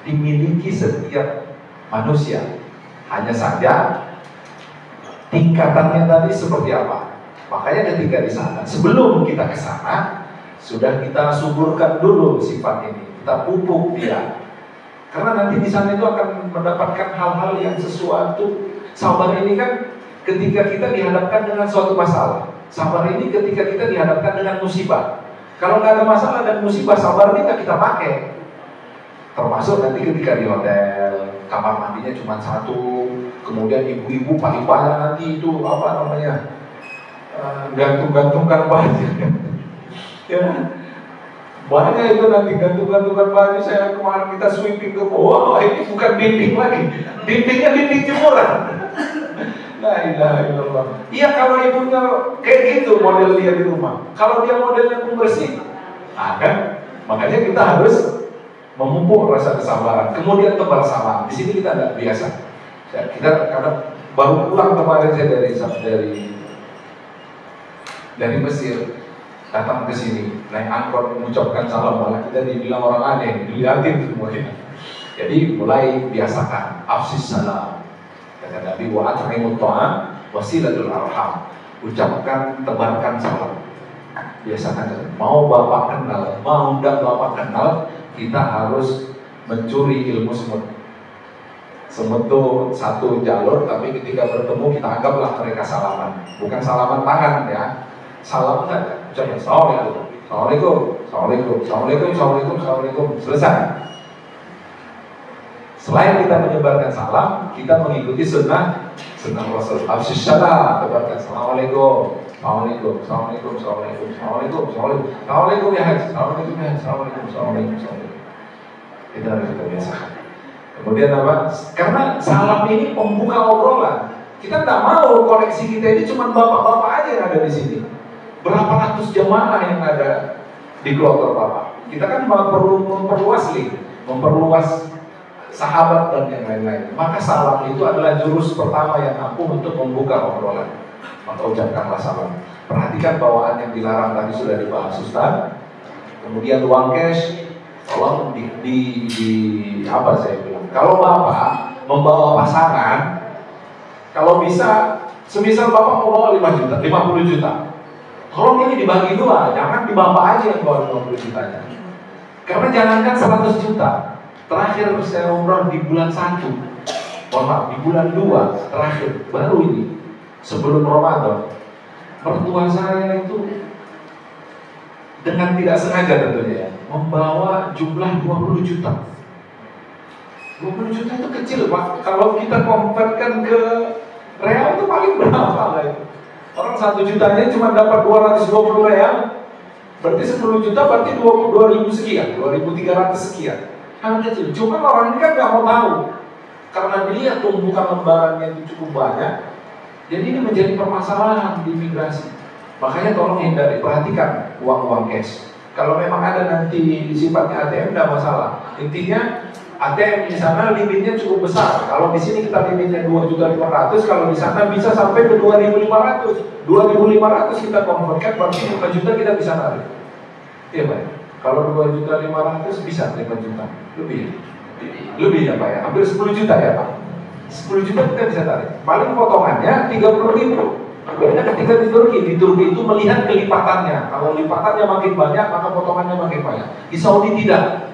dimiliki setiap manusia. Hanya saja tingkatannya tadi seperti apa. Makanya ketika di sana, sebelum kita ke sana, sudah kita suburkan dulu sifat ini. Kita pupuk dia. Karena nanti di sana itu akan mendapatkan hal-hal yang sesuatu. Sabar ini kan ketika kita dihadapkan dengan suatu masalah. Sabar ini ketika kita dihadapkan dengan musibah. Kalau nggak ada masalah dan musibah, sabar ini nggak kita pakai. Termasuk nanti ketika di hotel, kamar mandinya cuma satu, kemudian ibu-ibu paling banyak nanti itu apa namanya, gantung-gantungkan baju. Ya, banyak itu nanti gantung-gantungkan baju. Saya kemarin kita sweeping ke bawah, ini bukan dinding lagi, dindingnya dinding jemuran. La ilaha illallah. Iya, kalau ibunya kayak gitu model dia di rumah, kalau dia modelnya pembersih, kan? Makanya kita harus memupuk rasa kesabaran, kemudian kebersamaan. Di sini kita tidak biasa. Kita karena baru pulang kemarin saya dari Mesir, datang ke sini naik angkot mengucapkan salam, malah kita dibilang orang aneh, dilihatin semuanya. Jadi mulai biasakan afsis salam. Kata Nabi, wa at'imut ta'am wasilatul arham. Ucapkan, tebarkan salam. Biasakan. Mau bapak kenal, mau tidak bapak kenal, kita harus mencuri ilmu semut. Semut itu satu jalur, tapi ketika bertemu kita anggaplah mereka salaman. Bukan salaman tangan ya. Salam enggak? Ucapkan assalamualaikum, assalamualaikum, assalamualaikum, assalamualaikum, assalamualaikum, assalamualaikum. Selesai. Selain kita menyebarkan salam, kita mengikuti sunnah Rasul. Afsis salam, tebarkan assalamualaikum, assalamualaikum, assalamualaikum, assalamualaikum, assalamualaikum, assalamualaikum, assalamualaikum ya haji, assalamualaikum ya haji, assalamualaikum, assalamualaikum, assalamualaikum. Itu harus kita biasakan. Kemudian apa? Karena salam ini pembuka obrolan. Kita tidak mau koneksi kita ini cuma bapak-bapak aja yang ada di sini. Berapa ratus jemaah yang ada di kloter bapak. Kita kan perlu memperluas sahabat dan yang lain-lain. Maka salam itu adalah jurus pertama yang ampuh untuk membuka obrolan. Maka ucapkanlah salam. Perhatikan bawaan yang dilarang tadi sudah dibahas Ustaz. Kemudian uang cash, tolong apa saya bilang? Kalau bapak membawa pasangan, kalau bisa, semisal bapak mau bawa 5 juta, 50 juta, tolong ini dibagi dua, jangan di bapak aja yang bawa 50 jutanya. Karena jangankan 100 juta. Terakhir saya umroh di bulan 1, di bulan 2 terakhir, baru ini sebelum Ramadan, mertua saya itu dengan tidak sengaja tentunya membawa jumlah 20 juta. 20 juta itu kecil Pak. Kalau kita konvertkan ke real itu paling berapa lah itu? Orang 1 jutanya cuma dapat 220 real, berarti 10 juta berarti 22.000 sekian, 2.300 sekian. Hal kecil. Cuma orang ini kan nggak mau tahu, karena dilihat tumpukan lembarannya itu cukup banyak. Jadi ini menjadi permasalahan di imigrasi. Makanya tolong hindari, perhatikan uang cash. Kalau memang ada nanti sifatnya ATM tidak masalah. Intinya ATM di sana limitnya cukup besar. Kalau di sini kita limitnya 2.500.000, kalau di sana bisa sampai ke 2.500. 2.500 kita konvertkan, berarti 5 juta kita bisa narik. Iya Pak. Kalau 2.500.000 bisa 5 juta. Lebih ya Pak ya. Hampir 10 juta ya Pak. 10 juta kita bisa tarik. Paling potongannya 30.000. Karena ketika di Turki itu melihat kelipatannya. Kalau lipatannya makin banyak, maka potongannya makin banyak. Di Saudi tidak.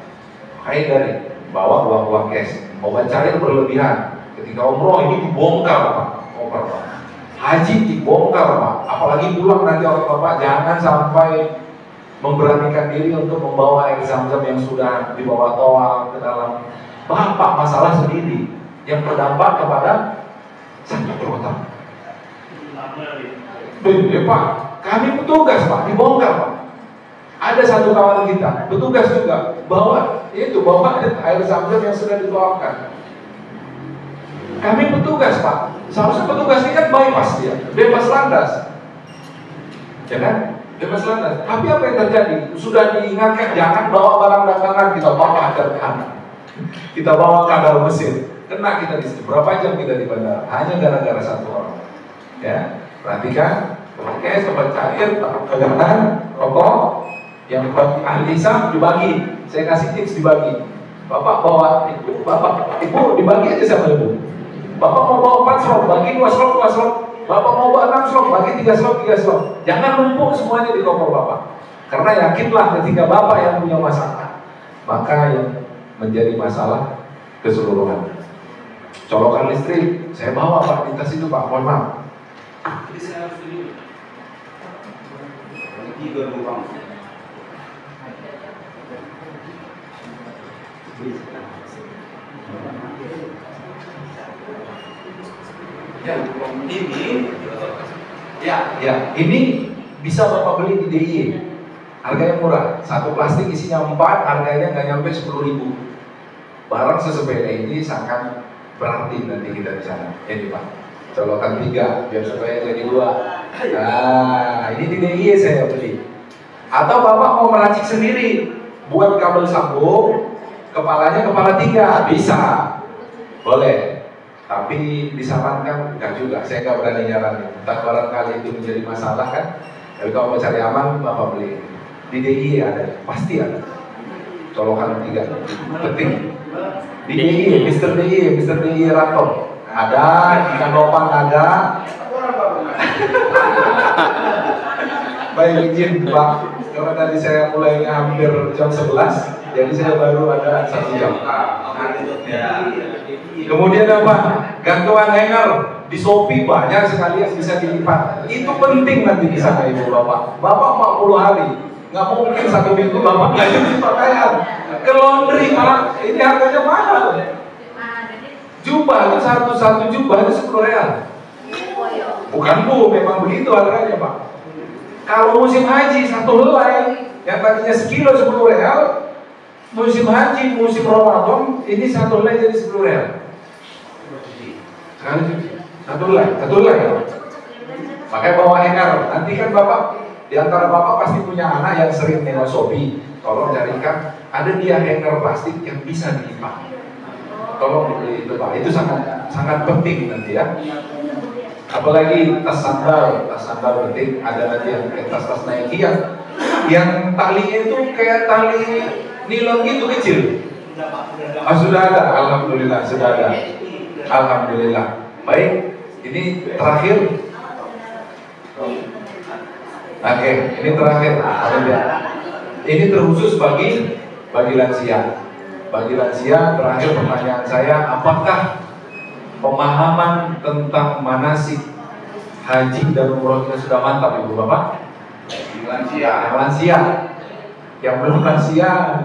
Kayak dari bawa uang cash, mau cari berlebihan. Ketika umroh ini dibongkar Pak, haji dibongkar Pak. Apalagi pulang nanti orang bapak jangan sampai memberanikan diri untuk membawa air zam-zam yang sudah dibawa toa ke dalam. Bapak masalah sendiri yang berdampak kepada satu kota. Pak, kami petugas Pak, dibongkar Pak. Ada satu kawan kita, petugas juga, bawa air zam-zam yang sudah dituangkan. Kami petugas Pak, seharusnya petugas ini kan bypass dia, bebas landas, ya kan? Bebas landas. Tapi apa yang terjadi? Sudah diingatkan jangan bawa barang dagangan, kita bawa kita bawa kadal mesin, kena kita di sini. Berapa jam kita di bandara? Hanya gara-gara satu orang. Ya, perhatikan, pakai sobat cair, pegangan, rokok. Yang bagi ahli hisab dibagi, saya kasih tips dibagi. Bapak bawa ibu dibagi aja sama ibu. Bapak mau bawa 4 slot, bagi 2 slot, 2 slot. Bapak mau bawa 6 slot, bagi 3 slot, 3 slot. Jangan numpuk semuanya di koper bapak. Karena yakinlah ketika bapak yang punya masalah, maka yang menjadi masalah keseluruhan. Colokan listrik, saya bawa Pak di tas itu Pak, mohon maaf. Jadi saya harus dulu. Ini 3 lubang. Ya, ini bisa Bapak beli di DIY. Harganya murah. Satu plastik isinya 4, harganya nggak nyampe 10.000. Barang sesepeda ini sangat berarti nanti kita di sana. Ini Pak, colokan 3 biar supaya jadi 2. Nah, ini di DIY saya beli. Atau Bapak mau meracik sendiri, buat kabel sambung, kepalanya kepala 3, bisa, boleh. Tapi disarankan enggak juga, saya nggak berani nyaranin. Entah barangkali itu menjadi masalah kan. Tapi kalau mau cari aman, Bapak beli. Di DIY ada, pasti ada. Colokan 3, penting. Di DIY, Mr. DIY Rato. Ada, ikan lopang ada. Baik izin Pak, karena tadi saya mulainya hampir jam 11, jadi saya baru ada 1 jam. Kemudian apa? Gantungan hanger di Shopee banyak sekali yang bisa dilipat. Itu penting nanti di sana Ibu Bapak. Bapak 40 hari, nggak mungkin 1 minggu Bapak nggak cuci pakaian. Ke laundry malah ini harganya mahal. Jubah itu satu jubah itu 10 real. Bukan Bu, memang begitu harganya Pak. Kalau musim haji 1 helai yang tadinya sekilo 10 real, musim haji, musim Ramadan ini 1 helai jadi 10 real. Sekali cuci, 1 helai ya. Makanya bawa hanger. Nanti kan Bapak, di antara Bapak pasti punya anak yang sering nengok Shopee. Tolong carikan, ada dia hanger plastik yang bisa dilipat. Tolong beli itu Pak, itu sangat penting nanti ya. Apalagi tas sandal penting. Ada lagi yang tas Nike yang talinya itu kayak tali nilon gitu kecil. Sudah ada, alhamdulillah sudah ada. Alhamdulillah. Baik, ini terakhir. Oke, ini terakhir. Ini terkhusus bagi lansia. Bagi lansia, terakhir pertanyaan saya, apakah pemahaman tentang manasik haji dan umroh kita sudah mantap Ibu Bapak? Lansia. Yang belum lansia,